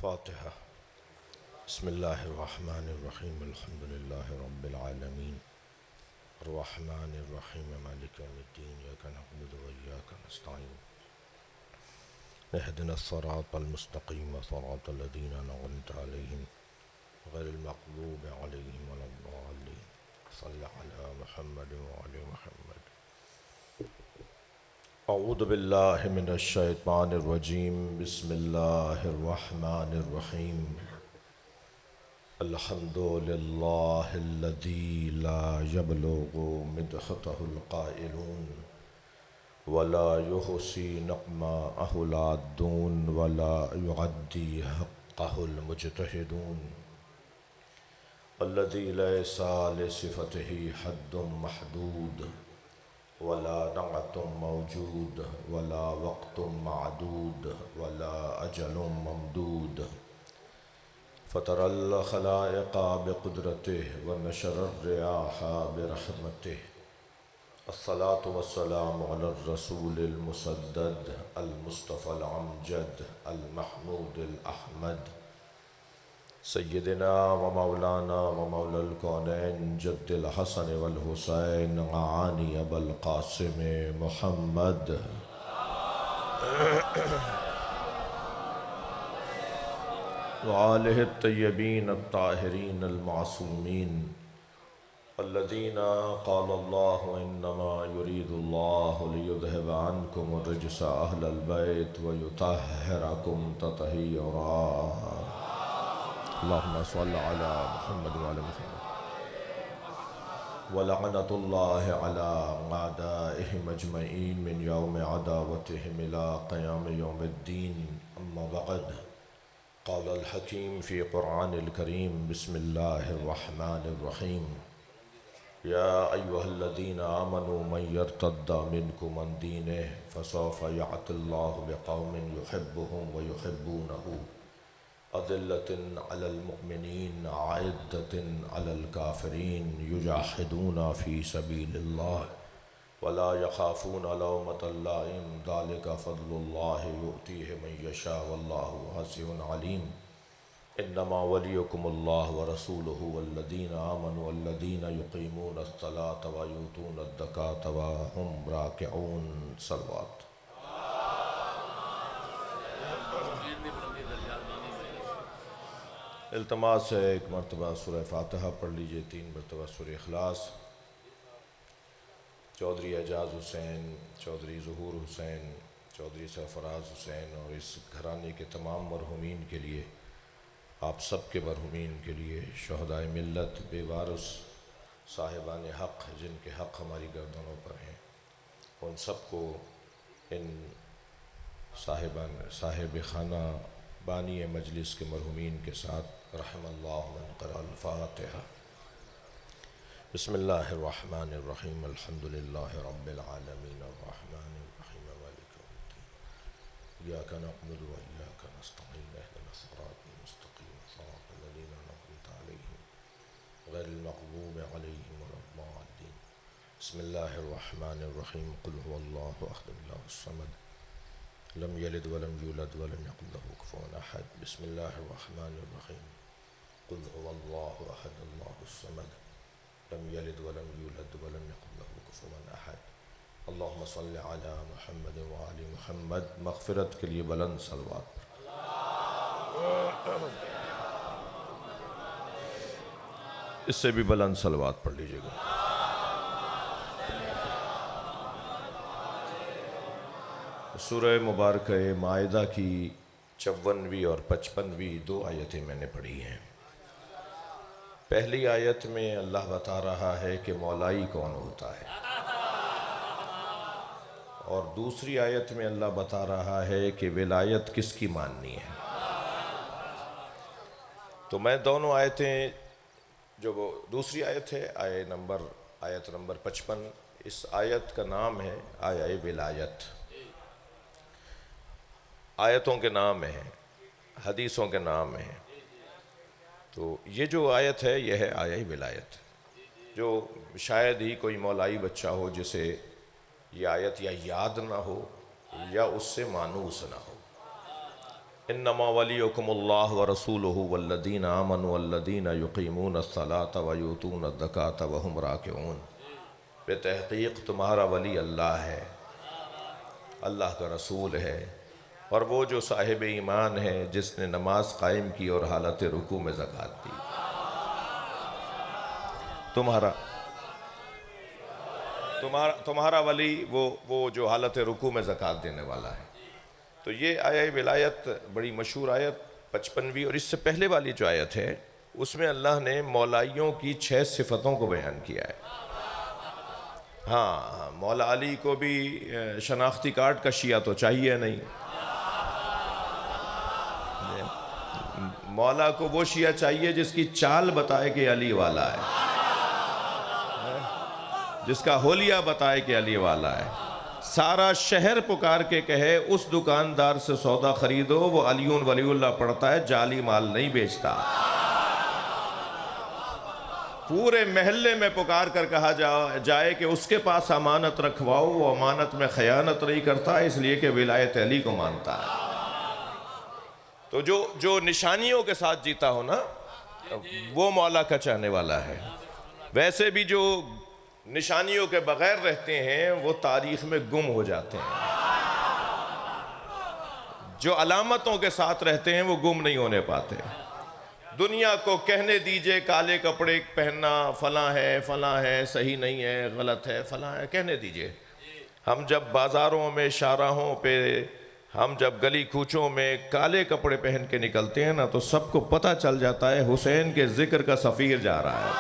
فاتحة. بسم الله الرحمن الرحيم. الحمد لله رب العالمين الرحمن الرحيم مالك يوم الدين إياك نعبد وإياك نستعين اهدنا الصراط المستقيم صراط الذين أنعمت عليهم غير المغضوب عليهم ولا الضالين. صل على محمد وعلى محمد. اعوذ باللہ من الشیطان الرجیم. بسم اللہ الرحمن الرحیم. الحمد للہ الذی لا یبلغ مدحتہ القائلون ولا یحصی نقماءہ العادون ولا یعدی حقہ المجتہدون الذی لیس لصفتہ حد محدود ولا نعت موجود ولا وقت معدود ولا أجل ممدود فطر الخلائق بقدرته ونشر الرياح برحمته. الصلاة والسلام على الرسول المسدد المصطفى الأمجد المحمود الأحمد سیدنا و مولانا و مولا الکونین جد الحسن والحسین معانی ابو القاسم محمد وآلہ الطیبین الطاہرین المعصومین الذین قال اللہ انما یرید اللہ لیذہب عنکم الرجس اہل البیت ویطہرکم تطہیرا. اللہم صل علی محمد وعلی محمد. ولعنۃ اللہ علی اعدائہم اجمعین من یوم عداوتہم الی قیام یوم الدین. اما بعد قال الحکیم فی قرآن الکریم. بسم اللہ الرحمن الرحیم. یا ایہا الذین آمنوا من یرتد منکم عن دینہ فسوف یأتی اللہ بقوم یحبهم ویحبونہ أذلة على المؤمنين أعزة على الكافرين يجاهدون في سبيل الله ولا يخافون لومة لائم ذلك فضل الله يؤتيه من يشاء والله واسع عليم. إنما وليكم الله ورسوله والذين آمنوا والذين يقيمون الصلاة ويؤتون الزكاة وهم راكعون. صلوات. التماس ہے ایک مرتبہ سورہ فاتحہ پڑھ لیجئے، 3 مرتبہ سورہ اخلاص. چودھری اعجاز حسین، چودھری ظہور حسین، چودھری سرفراز حسین اور اس گھرانے کے تمام مرحومین کے لیے، آپ سب کے مرحومین کے لیے، شہدائے ملت، بے وارث صاحبان حق جن کے حق ہماری گردنوں پر ہیں، ان سب کو، ان صاحب خانہ بانی مجلس کے مرحومین کے ساتھ رحم اللہ من قرأ الفاتحہ. بسم اللہ الرحمن الرحیم. الحمد للہ رب العالمین الرحمن الرحیم مالک یوم الدین ایاک نعبد و ایاک نستعین اہدنا الصراط المستقیم صراط الذین انعمت علیہم غیر المغضوب علیہم ولا الضالین. بسم اللہ الرحمن الرحیم. قل هو اللہ احد اللہ الصمد لم یلد ولم یولد ولم یکن له کفوا احد. بسم اللہ الرحمن الرحیم. قل هو اللہ احد اللہ الصمد لم یلد ولم یولد ولم یکن له کفوا احد. اللہم صل علی محمد وعلی محمد. مغفرت کے لیے بلند صلوات. اس سے بھی بلند صلوات پڑھ لیجئے گا. سورہ مبارکہ مائدہ کی 54ویں اور 55ویں 2 آیتیں میں نے پڑھی ہیں. پہلی آیت میں اللہ بتا رہا ہے کہ مولائی کون ہوتا ہے، اور دوسری آیت میں اللہ بتا رہا ہے کہ ولایت کس کی ماننی ہے. تو میں دونوں آیتیں، جو وہ دوسری آیت ہے آیت نمبر 55، اس آیت کا نام ہے آیہ ولایت. آیتوں کے نام ہیں، حدیثوں کے نام ہیں. تو یہ جو آیت ہے یہ ہے آیہ ولایت، جو شاید ہی کوئی مولائی بچہ ہو جسے یہ آیت یا یاد نہ ہو یا اس سے مانوس نہ ہو. انما ولیکم اللہ ورسولہ والذین آمنوا والذین یقیمون الصلاة ویؤتون الزکاة وہم راکعون۔ بے تحقیق تمہارا ولی اللہ ہے، اللہ کا رسول ہے، اور وہ جو صاحب ایمان ہے جس نے نماز قائم کی اور حالت رکوع میں زکوٰۃ دی۔ تمہارا ولی وہ جو حالت رکوع میں زکوٰۃ دینے والا ہے۔ تو یہ آیہ ولایت بڑی مشہور آیت 55ویں، اور اس سے پہلے والی جو آیت ہے اس میں اللہ نے مولائیوں کی 6 صفتوں کو بیان کیا ہے۔ ہاں، مولا علی کو بھی شناختی کارڈ کا شیعہ تو چاہیے نہیں، مولا کو وہ شیعہ چاہیے جس کی چال بتائے کہ علی والا ہے، جس کا حلیہ بتائے کہ علی والا ہے، سارا شہر پکار کے کہے اس دکاندار سے سودا خریدو، وہ علیون ولی اللہ پڑھتا ہے، جعلی مال نہیں بیچتا۔ پورے محلے میں پکار کر کہا جائے کہ اس کے پاس امانت رکھواؤ، وہ امانت میں خیانت نہیں کرتا، اس لیے کہ ولایت علی کو مانتا ہے۔ تو جو نشانیوں کے ساتھ جیتا ہو نا، وہ مولا کا چاہنے والا ہے۔ ویسے بھی جو نشانیوں کے بغیر رہتے ہیں وہ تاریخ میں گم ہو جاتے ہیں، جو علامتوں کے ساتھ رہتے ہیں وہ گم نہیں ہونے پاتے۔ دنیا کو کہنے دیجئے کالے کپڑے پہننا فلاں ہے، صحیح نہیں ہے، غلط ہے، فلاں ہے، کہنے دیجئے۔ ہم جب بازاروں میں، شاہراہوں پہ، ہم جب گلی کوچوں میں کالے کپڑے پہن کے نکلتے ہیں نا تو سب کو پتہ چل جاتا ہے حسین کے ذکر کا سفیر جا رہا ہے۔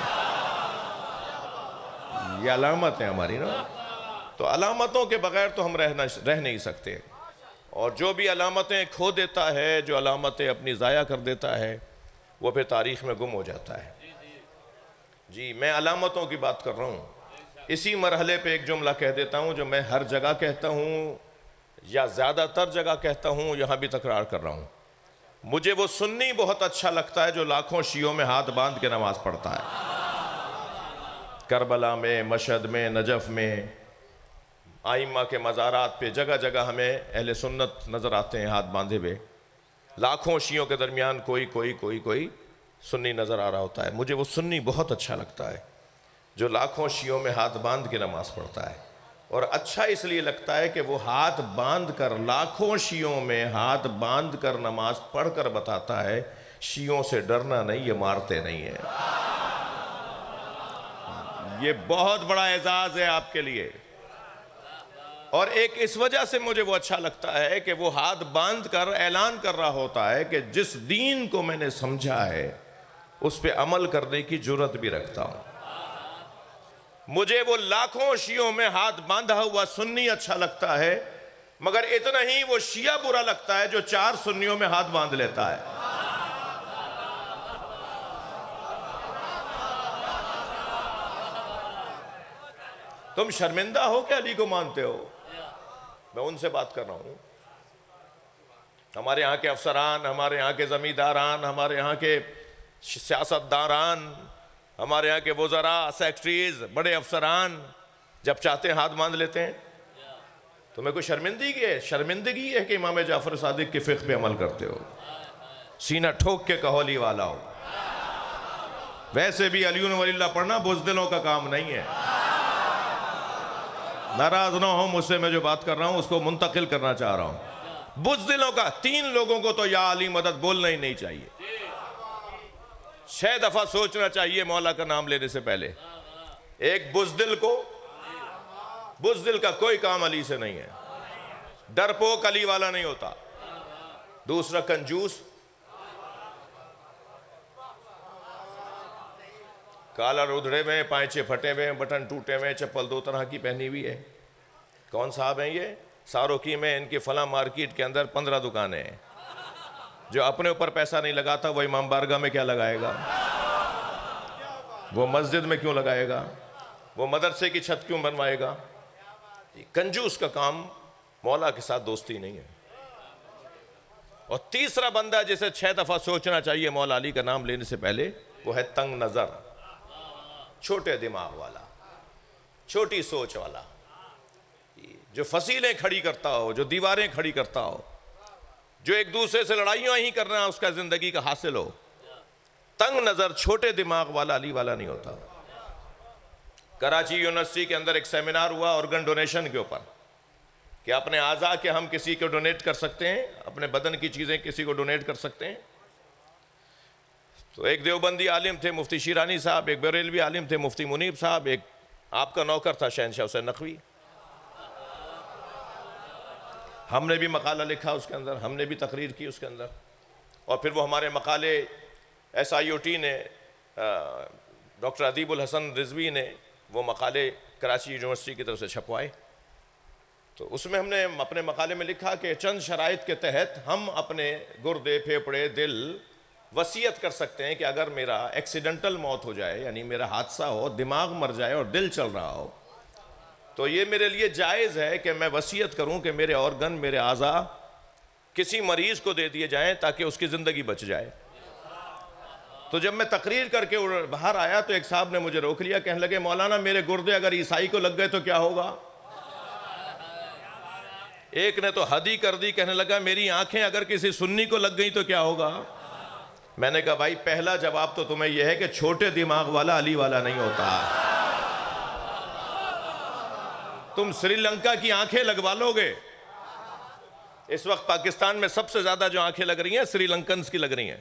یہ علامت ہے ہماری نا۔ تو علامتوں کے بغیر تو ہم رہ نہیں سکتے، اور جو بھی علامتیں کھو دیتا ہے، جو علامتیں اپنی ضائع کر دیتا ہے، وہ پھر تاریخ میں گم ہو جاتا ہے۔ جی، میں علامتوں کی بات کر رہا ہوں۔ اسی مرحلے پہ ایک جملہ کہہ دیتا ہوں جو میں ہر جگہ کہتا ہوں، یا زیادہ تر جگہ کہتا ہوں، یہاں بھی تکرار کر رہا ہوں۔ مجھے وہ سنی بہت اچھا لگتا ہے جو لاکھوں شیعوں میں ہاتھ باندھ کے نماز پڑھتا ہے۔ کربلا میں، مشہد میں، نجف میں، آئمہ کے مزارات پہ جگہ جگہ ہمیں اہل سنت نظر آتے ہیں ہاتھ باندھے ہوئے۔ لاکھوں شیعوں کے درمیان کوئی سنی نظر آ رہا ہوتا ہے۔ مجھے وہ سنی بہت اچھا لگتا ہے جو لاکھوں شیعوں میں ہاتھ باندھ کے نماز پڑھتا ہے، اور اچھا اس لیے لگتا ہے کہ وہ ہاتھ باندھ کر، لاکھوں شیعوں میں ہاتھ باندھ کر نماز پڑھ کر بتاتا ہے شیعوں سے ڈرنا نہیں، یہ مارتے نہیں ہیں۔ یہ بہت بڑا اعزاز ہے آپ کے لیے، اور ایک اس وجہ سے مجھے وہ اچھا لگتا ہے کہ وہ ہاتھ باندھ کر اعلان کر رہا ہوتا ہے کہ جس دین کو میں نے سمجھا ہے اس پہ عمل کرنے کی جرات بھی رکھتا ہوں۔ مجھے وہ لاکھوں شیعوں میں ہاتھ باندھا ہوا سنی اچھا لگتا ہے، مگر اتنا ہی وہ شیعہ برا لگتا ہے جو 4 سنیوں میں ہاتھ باندھ لیتا ہے۔ تم شرمندہ ہو کہ علی کو مانتے ہو؟ میں ان سے بات کر رہا ہوں۔ ہمارے یہاں کے افسران، ہمارے یہاں کے زمینداران، ہمارے یہاں کے سیاستداران، ہمارے یہاں کے وزراء، سیکٹریز، بڑے افسران جب چاہتے ہیں ہاتھ باندھ لیتے ہیں۔ تمہیں کوئی شرمندگی ہے کہ امام جعفر صادق کے فقہ پہ عمل کرتے ہو؟ سینہ ٹھوک کے کہو علی والا ہو۔ ویسے بھی علیون ولی اللہ پڑھنا بزدلوں کا کام نہیں ہے۔ ناراض نہ ہو مجھ سے، میں جو بات کر رہا ہوں اس کو منتقل کرنا چاہ رہا ہوں۔ بزدلوں کا 3 لوگوں کو تو یا علی مدد بولنا ہی نہیں چاہیے، 6 دفعہ سوچنا چاہیے مولا کا نام لینے سے پہلے۔ ایک بزدل کا کوئی کام علی سے نہیں ہے، ڈرپوک علی والا نہیں ہوتا۔ دوسرا کنجوس، کالر ادھڑے میں، پائچے پھٹے ہوئے، بٹن ٹوٹے ہوئے، چپل 2 طرح کی پہنی ہوئی ہے۔ کون صاحب ہیں یہ؟ ساروکی میں ان کی فلاں مارکیٹ کے اندر 15 دکانیں ہیں۔ جو اپنے اوپر پیسہ نہیں لگاتا وہ امام بارگاہ میں کیا لگائے گا؟ وہ مسجد میں کیوں لگائے گا؟ وہ مدرسے کی چھت کیوں بنوائے گا؟ کنجوس کا کام مولا کے ساتھ دوستی نہیں ہے۔ اور تیسرا بندہ جسے 6 دفعہ سوچنا چاہیے مولا علی کا نام لینے سے پہلے، وہ ہے تنگ نظر، چھوٹے دماغ والا، چھوٹی سوچ والا، جو فصیلیں کھڑی کرتا ہو، جو دیواریں کھڑی کرتا ہو۔ جو ایک دوسرے سے لڑائیاں ہی کرنا اس کا زندگی کا حاصل ہو. تنگ نظر چھوٹے دماغ والا علی والا نہیں ہوتا. کراچی یونیورسٹی کے اندر ایک سیمینار ہوا آرگن ڈونیشن کے اوپر کہ اپنے اعضاء کے ہم کسی کو ڈونیٹ کر سکتے ہیں, اپنے بدن کی چیزیں کسی کو ڈونیٹ کر سکتے ہیں. تو ایک دیوبندی عالم تھے مفتی شیرانی صاحب, ایک بریلوی عالم تھے مفتی منیب صاحب, ایک آپ کا نوکر تھا شہنشاہ حسین نقوی. ہم نے بھی مقالہ لکھا اس کے اندر, ہم نے بھی تقریر کی اس کے اندر, اور پھر وہ ہمارے مقالے SIOT نے, ڈاکٹر ادیب الحسن رضوی نے وہ مقالے کراچی یونیورسٹی کی طرف سے چھپوائے. تو اس میں ہم نے اپنے مقالے میں لکھا کہ چند شرائط کے تحت ہم اپنے گردے, پھیپھڑے, دل وصیت کر سکتے ہیں کہ اگر میرا ایکسیڈنٹل موت ہو جائے, یعنی میرا حادثہ ہو, دماغ مر جائے اور دل چل رہا ہو, تو یہ میرے لیے جائز ہے کہ میں وصیت کروں کہ میرے آرگن, میرے اعضاء کسی مریض کو دے دیے جائیں تاکہ اس کی زندگی بچ جائے. تو جب میں تقریر کر کے باہر آیا تو ایک صاحب نے مجھے روک لیا, کہنے لگے مولانا میرے گردے اگر عیسائی کو لگ گئے تو کیا ہوگا؟ ایک نے تو حد ہی کر دی, کہنے لگا میری آنکھیں اگر کسی سنی کو لگ گئیں تو کیا ہوگا؟ میں نے کہا بھائی پہلا جواب تو تمہیں یہ ہے کہ چھوٹے دماغ والا علی والا نہیں ہوتا. تم سری لنکا کی آنکھیں لگوا لو گے. اس وقت پاکستان میں سب سے زیادہ جو آنکھیں لگ رہی ہیں سری لنکنز کی لگ رہی ہیں.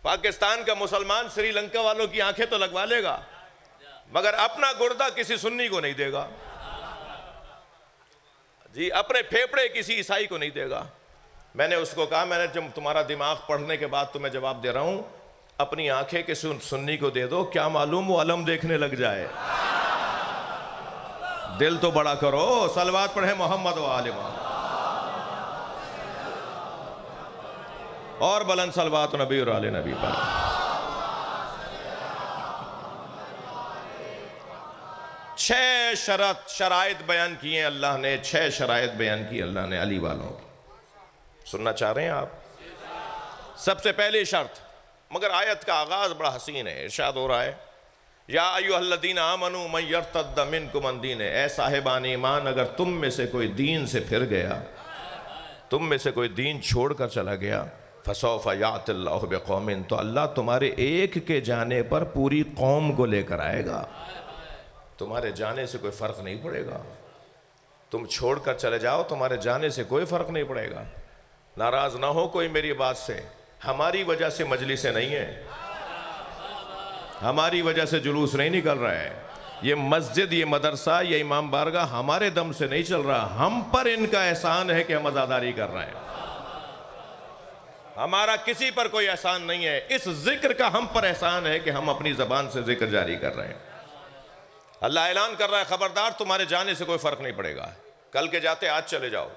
پاکستان کا مسلمان سری لنکا والوں کی آنکھیں تو لگوا لے گا مگر اپنا گردہ کسی سنی کو نہیں دے گا, جی اپنے پھیپڑے کسی عیسائی کو نہیں دے گا. میں نے اس کو کہا, میں نے جب تمہارا دماغ پڑھنے کے بعد تمہیں جواب دے رہا ہوں, اپنی آنکھیں کسی سنی کو دے دو, کیا معلوم وہ علم دیکھنے لگ جائے. دل تو بڑا کرو, صلوات پڑھیں محمد و آل محمد, اور بلند صلوات نبی اور آل نبی پر. چھ شرائط بیان کی ہیں اللہ نے, 6 شرائط بیان کی اللہ نے علی والوں کی. سننا چاہ رہے ہیں آپ؟ سب سے پہلی شرط, مگر آیت کا آغاز بڑا حسین ہے, ارشاد ہو رہا ہے یا ایھا الذین آمنوا من یرتد منکم عن دینہ, اے صاحبان ایمان اگر تم میں سے کوئی دین سے پھر گیا, تم میں سے کوئی دین چھوڑ کر چلا گیا, فسوف یأتی اللہ بقوم, تو اللہ تمہارے ایک کے جانے پر پوری قوم کو لے کر آئے گا. تمہارے جانے سے کوئی فرق نہیں پڑے گا, تم چھوڑ کر چلے جاؤ تمہارے جانے سے کوئی فرق نہیں پڑے گا. ناراض نہ ہو کوئی میری بات سے, ہماری وجہ سے مجلسیں نہیں ہیں, ہماری وجہ سے جلوس نہیں نکل رہا ہے, یہ مسجد, یہ مدرسہ, یہ امام بارگاہ ہمارے دم سے نہیں چل رہا, ہم پر ان کا احسان ہے کہ ہم عزاداری کر رہے ہیں. ہمارا کسی پر کوئی احسان نہیں ہے, اس ذکر کا ہم پر احسان ہے کہ ہم اپنی زبان سے ذکر جاری کر رہے ہیں. اللہ اعلان کر رہا ہے خبردار تمہارے جانے سے کوئی فرق نہیں پڑے گا, کل کے جاتے آج چلے جاؤ,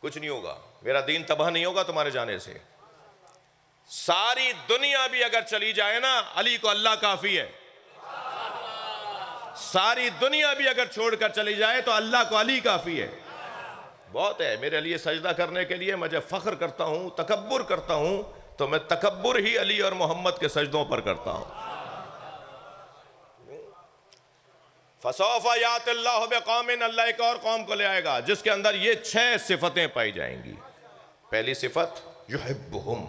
کچھ نہیں ہوگا, میرا دین تباہ نہیں ہوگا تمہارے جانے سے. ساری دنیا بھی اگر چلی جائے نا, علی کو اللہ کافی ہے. ساری دنیا بھی اگر چھوڑ کر چلی جائے تو اللہ کو علی کافی ہے. بہت ہے میرے لیے سجدہ کرنے کے لیے, میں جب فخر کرتا ہوں, تکبر کرتا ہوں, تو میں تکبر ہی علی اور محمد کے سجدوں پر کرتا ہوں. فَسَوْفَ يَأْتِ اللَّهُ بِقَوْمٍ, اللہ ایک اور قوم کو لے آئے گا جس کے اندر یہ 6 صفتیں پائی جائیں گی. پہلی صفت یحبہم,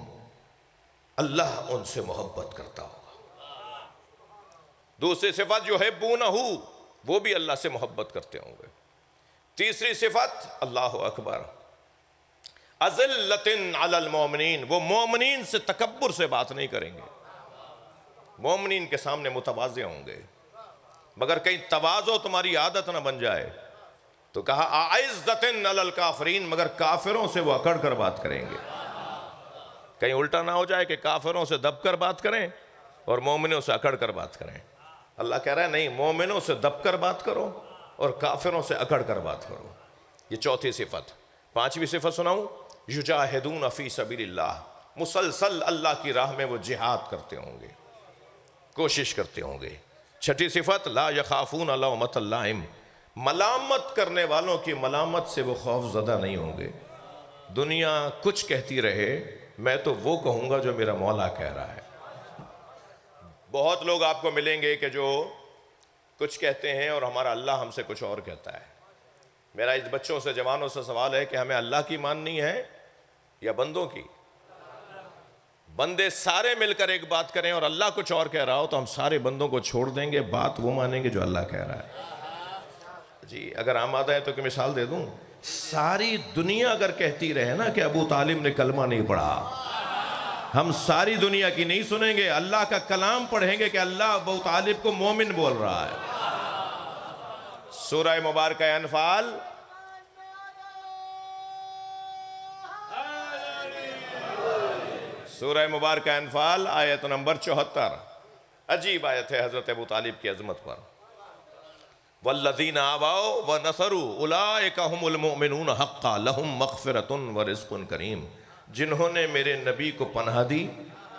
اللہ ان سے محبت کرتا ہوگا. دوسری صفت یحبونہ, وہ بھی اللہ سے محبت کرتے ہوں گے. تیسری صفت اللہ اکبر اذلۃ علی المؤمنین, وہ مومنین سے تکبر سے بات نہیں کریں گے, مومنین کے سامنے متواضع ہوں گے. مگر کہیں تواضع تمہاری عادت نہ بن جائے تو کہا اعزۃ علی الکافرین, مگر کافروں سے وہ اکڑ کر بات کریں گے. کہیں الٹا نہ ہو جائے کہ کافروں سے دب کر بات کریں اور مومنوں سے اکڑ کر بات کریں. اللہ کہہ رہا ہے نہیں, مومنوں سے دب کر بات کرو اور کافروں سے اکڑ کر بات کرو. یہ چوتھی صفت. پانچویں صفت سناؤں, یجاہدون فی سبیل اللہ, مسلسل اللہ کی راہ میں وہ جہاد کرتے ہوں گے, کوشش کرتے ہوں گے. چھٹی صفت لا یخافون لومۃ لائم, ملامت کرنے والوں کی ملامت سے وہ خوف زدہ نہیں ہوں گے. دنیا کچھ کہتی رہے, میں تو وہ کہوں گا جو میرا مولا کہہ رہا ہے. بہت لوگ آپ کو ملیں گے کہ جو کچھ کہتے ہیں اور ہمارا اللہ ہم سے کچھ اور کہتا ہے. میرا اس بچوں سے, جوانوں سے سوال ہے کہ ہمیں اللہ کی ماننی ہے یا بندوں کی؟ بندے سارے مل کر ایک بات کریں اور اللہ کچھ اور کہہ رہا ہو تو ہم سارے بندوں کو چھوڑ دیں گے، بات وہ مانیں گے جو اللہ کہہ رہا ہے۔ جی اگر آمادہ ہے تو کہ مثال دے دوں، ساری دنیا اگر کہتی رہے نا کہ ابو طالب نے کلمہ نہیں پڑھا، ہم ساری دنیا کی نہیں سنیں گے، اللہ کا کلام پڑھیں گے کہ اللہ ابو طالب کو مومن بول رہا ہے۔ سورہ مبارکہ انفال، سورہ مبارکہ انفال آیت نمبر 74، عجیب آیت ہے حضرت ابو طالب کی عظمت پر۔ وَالَّذِينَ آوَوْا وَنَصَرُوا أُولَئِكَ هُمُ الْمُؤْمِنُونَ حَقًّا لَهُمْ مَغْفِرَةٌ وَرِزْقٌ کریم۔ جنہوں نے میرے نبی کو پناہ دی،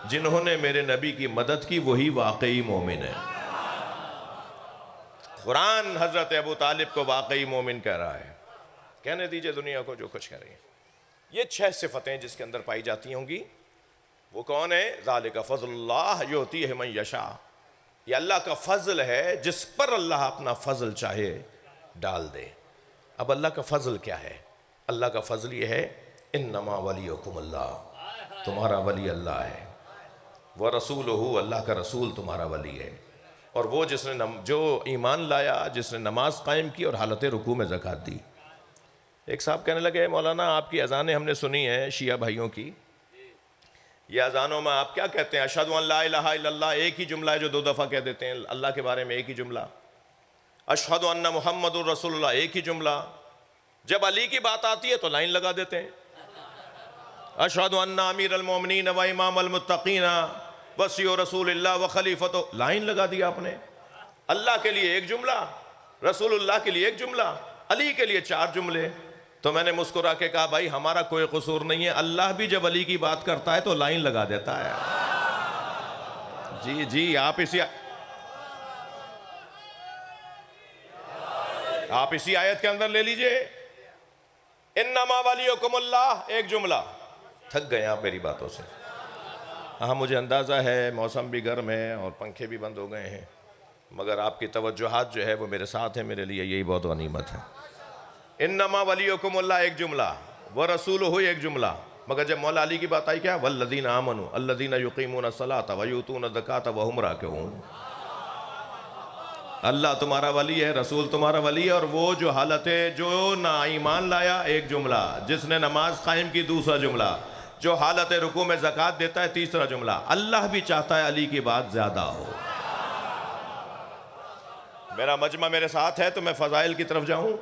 جنہوں نے میرے نبی کی مدد کی، وہی واقعی مومن ہے۔ قرآن حضرت ابو طالب کو واقعی مومن کہہ رہا ہے۔ کہنے دیجئے دنیا کو جو کچھ کہہ رہی ہیں۔ یہ 6 صفتیں جس کے اندر پائی جاتی ہوں گی، وہ کون ہے؟ ذَلِكَ فَضْلُ اللَّهِ يُؤْتِيهِ مَن يَشَاءُ۔ یہ اللہ کا فضل ہے، جس پر اللہ اپنا فضل چاہے ڈال دے۔ اب اللہ کا فضل کیا ہے؟ اللہ کا فضل یہ ہے، انما ولیکم اللہ، تمہارا ولی اللہ ہے، وَرَسُولُهُ، اللہ کا رسول تمہارا ولی ہے، اور وہ جس نے جو ایمان لایا، جس نے نماز قائم کی اور حالت رکوع میں زکوٰۃ دی۔ ایک صاحب کہنے لگے، مولانا آپ کی اذانیں ہم نے سنی ہیں شیعہ بھائیوں کی، یہ اذانوں میں آپ کیا کہتے ہیں؟ اشہدو ان لا الہ الا اللہ ایک ہی جملہ ہے جو 2 دفعہ کہہ دیتے ہیں اللہ کے بارے میں، ایک ہی جملہ۔ اشہدو ان محمد الرسول اللہ ایک ہی جملہ۔ جب علی کی بات آتی ہے تو لائن لگا دیتے ہیں، اشہدو ان امیر المومنین و امام المتقین وصی رسول اللہ و خلیفتہ، لائن لگا دیا آپ نے۔ اللہ کے لیے ایک جملہ، رسول اللہ کے لیے ایک جملہ، علی کے لیے 4 جملے۔ تو میں نے مسکرا کے کہا بھائی ہمارا کوئی قصور نہیں ہے، اللہ بھی جب علی کی بات کرتا ہے تو لائن لگا دیتا ہے۔ جی آپ اسی آیت کے اندر لے لیجئے، انما ولیکم اللہ ایک جملہ۔ تھک گئے آپ میری باتوں سے؟ ہاں مجھے اندازہ ہے موسم بھی گرم ہے اور پنکھے بھی بند ہو گئے ہیں، مگر آپ کی توجہات جو ہے وہ میرے ساتھ ہیں، میرے لیے یہی بہت غنیمت ہے۔ انما ولیکم اللہ ایک جملہ، ورسولہ ایک جملہ، مگر جب مولا علی کی بات آئی کیا؟ والذین آمنوا الذین یقیمون الصلاۃ ویؤتون الزکاۃ وہم راکعون۔ اللہ تمہارا ولی ہے، رسول تمہارا ولی ہے، اور وہ جو حالت ہے، جو نہ ایمان لایا ایک جملہ، جس نے نماز قائم کی دوسرا جملہ، جو حالت رکوع میں زکوٰۃ دیتا ہے تیسرا جملہ۔ اللہ بھی چاہتا ہے علی کی بات زیادہ ہو۔ میرا مجمع میرے ساتھ ہے تو میں فضائل کی طرف جاؤں۔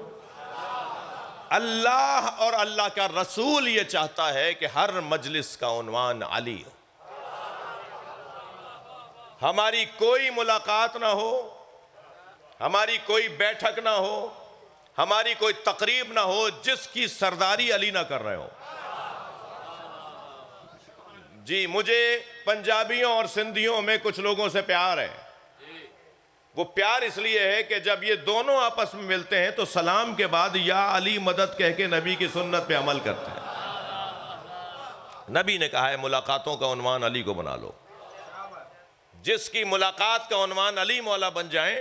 اللہ اور اللہ کا رسول یہ چاہتا ہے کہ ہر مجلس کا عنوان علی ہو، ہماری کوئی ملاقات نہ ہو، ہماری کوئی بیٹھک نہ ہو، ہماری کوئی تقریب نہ ہو جس کی سرداری علی نہ کر رہے ہو۔ جی مجھے پنجابیوں اور سندھیوں میں کچھ لوگوں سے پیار ہے، وہ پیار اس لیے ہے کہ جب یہ دونوں آپس میں ملتے ہیں تو سلام کے بعد یا علی مدد کہہ کے نبی کی سنت پہ عمل کرتے ہیں۔ نبی نے کہا ہے ملاقاتوں کا عنوان علی کو بنا لو۔ جس کی ملاقات کا عنوان علی مولا بن جائیں،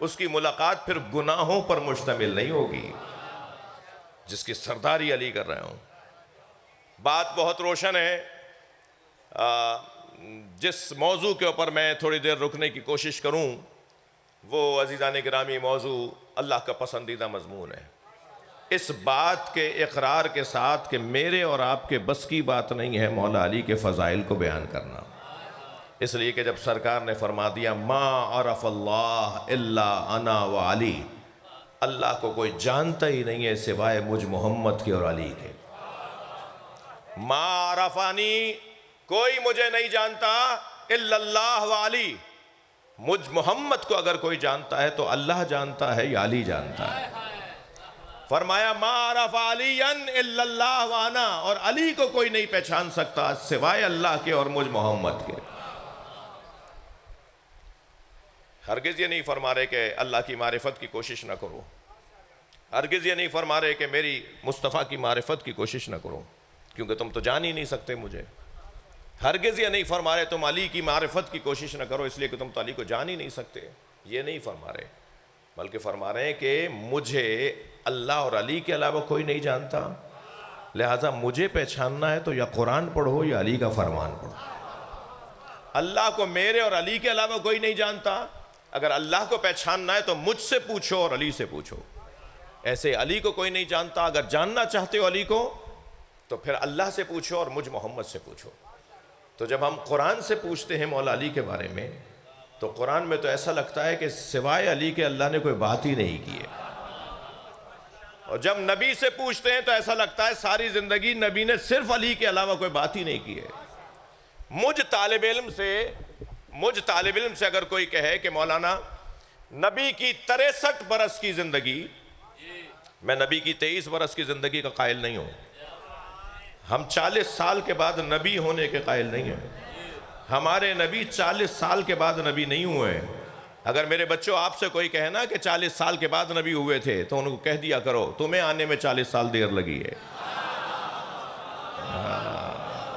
اس کی ملاقات پھر گناہوں پر مشتمل نہیں ہوگی، جس کی سرداری علی کر رہے ہوں۔ بات بہت روشن ہے۔ جس موضوع کے اوپر میں تھوڑی دیر رکنے کی کوشش کروں، وہ عزیزان گرامی موضوع اللہ کا پسندیدہ مضمون ہے۔ اس بات کے اقرار کے ساتھ کہ میرے اور آپ کے بس کی بات نہیں ہے مولا علی کے فضائل کو بیان کرنا، اس لیے کہ جب سرکار نے فرما دیا ما عرف اللہ الا انا و علی، اللہ کو کوئی جانتا ہی نہیں ہے سوائے مجھ محمد کے اور علی کے۔ ما عرفانی، کوئی مجھے نہیں جانتا الا اللہ و علی، مجھ محمد کو اگر کوئی جانتا ہے تو اللہ جانتا ہے یا علی جانتا ہے۔ فرمایا ما عرف علی الا اللہ وانا، اور علی کو کوئی نہیں پہچان سکتا سوائے اللہ کے اور مجھ محمد کے۔ ہرگز یہ نہیں فرما رہے کہ اللہ کی معرفت کی کوشش نہ کرو، ہرگز یہ نہیں فرما رہے کہ میری مصطفیٰ کی معرفت کی کوشش نہ کرو کیونکہ تم تو جان ہی نہیں سکتے مجھے۔ ہرگز یہ نہیں فرما رہے تم علی کی معرفت کی کوشش نہ کرو اس لیے کہ تم تو علی کو جان ہی نہیں سکتے، یہ نہیں فرما رہے، بلکہ فرما رہے ہیں کہ مجھے اللہ اور علی کے علاوہ کوئی نہیں جانتا، لہٰذا مجھے پہچاننا ہے تو یا قرآن پڑھو یا علی کا فرمان پڑھو۔ اللہ کو میرے اور علی کے علاوہ کوئی نہیں جانتا۔ اگر اللہ کو پہچاننا ہے تو مجھ سے پوچھو اور علی سے پوچھو۔ ایسے علی کو کوئی نہیں جانتا۔ اگر جاننا چاہتے ہو علی کو تو پھر اللہ سے پوچھو اور مجھ محمد سے پوچھو۔ تو جب ہم قرآن سے پوچھتے ہیں مولا علی کے بارے میں تو قرآن میں تو ایسا لگتا ہے کہ سوائے علی کے اللہ نے کوئی بات ہی نہیں کی ہے، اور جب نبی سے پوچھتے ہیں تو ایسا لگتا ہے ساری زندگی نبی نے صرف علی کے علاوہ کوئی بات ہی نہیں کی ہے۔ مجھ طالب علم سے اگر کوئی کہے کہ مولانا نبی کی 63 برس کی زندگی، میں نبی کی 23 برس کی زندگی کا قائل نہیں ہوں۔ ہم 40 سال کے بعد نبی ہونے کے قائل نہیں ہیں۔ ہمارے نبی 40 سال کے بعد نبی نہیں ہوئے ہیں۔ اگر میرے بچوں آپ سے کوئی کہے نا کہ 40 سال کے بعد نبی ہوئے تھے تو ان کو کہہ دیا کرو تمہیں آنے میں 40 سال دیر لگی ہے۔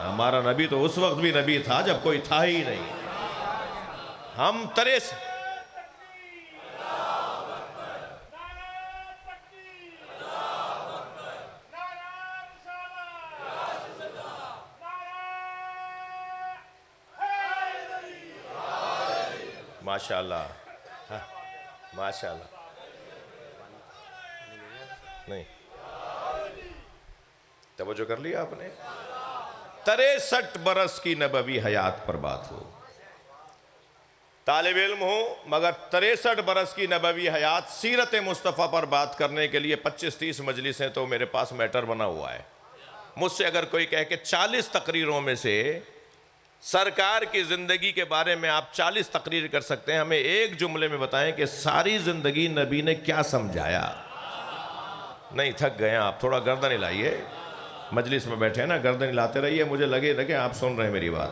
ہمارا نبی تو اس وقت بھی نبی تھا جب کوئی تھا ہی نہیں۔ ہم ماشاءاللہ ماشاءاللہ نہیں توجہ کر لیا آپ نے۔ 63 برس کی نبوی حیات پر بات ہو، طالب علم ہوں مگر 63 برس کی نبوی حیات سیرت مصطفیٰ پر بات کرنے کے لیے 25-30 مجلسیں تو میرے پاس میٹر بنا ہوا ہے۔ مجھ سے اگر کوئی کہے کہ 40 تقریروں میں سے سرکار کی زندگی کے بارے میں آپ 40 تقریر کر سکتے ہیں، ہمیں ایک جملے میں بتائیں کہ ساری زندگی نبی نے کیا سمجھایا۔ نہیں تھک گئے آپ، تھوڑا گردن ہلائیے، مجلس میں بیٹھے ہیں نا، گردن ہلاتے رہیے، مجھے لگے آپ سن رہے ہیں میری بات۔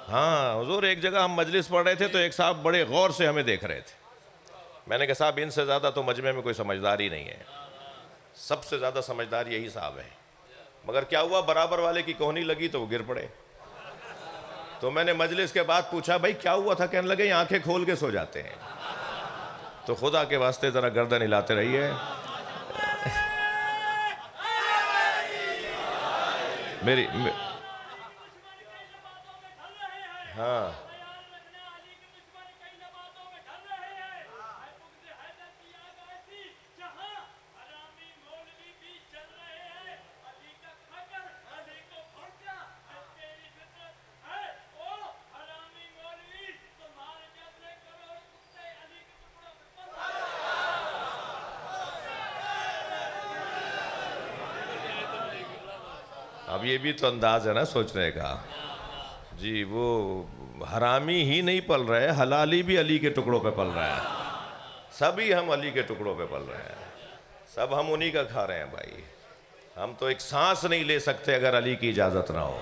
ہاں حضور، ایک جگہ ہم مجلس پڑھ رہے تھے تو ایک صاحب بڑے غور سے ہمیں دیکھ رہے تھے۔ میں نے کہا صاحب ان سے زیادہ تو مجمع میں کوئی سمجھدار ہی نہیں ہے، سب سے زیادہ سمجھدار یہی صاحب ہے۔ مگر کیا ہوا، برابر والے کی کوہنی لگی تو وہ گر پڑے۔ تو میں نے مجلس کے بعد پوچھا بھائی کیا ہوا تھا، کہنے لگے یہ آنکھیں کھول کے سو جاتے ہیں۔ تو خدا کے واسطے ذرا گردن ہلاتے رہیے۔ ہاں اب یہ بھی تو انداز ہے نا سوچنے کا۔ جی وہ حرامی ہی نہیں پل رہے، حلالی بھی علی کے ٹکڑوں پہ پل رہے ہیں۔ سبھی ہم علی کے ٹکڑوں پہ پل رہے ہیں، سب ہم انہی کا کھا رہے ہیں بھائی۔ ہم تو ایک سانس نہیں لے سکتے اگر علی کی اجازت نہ ہو۔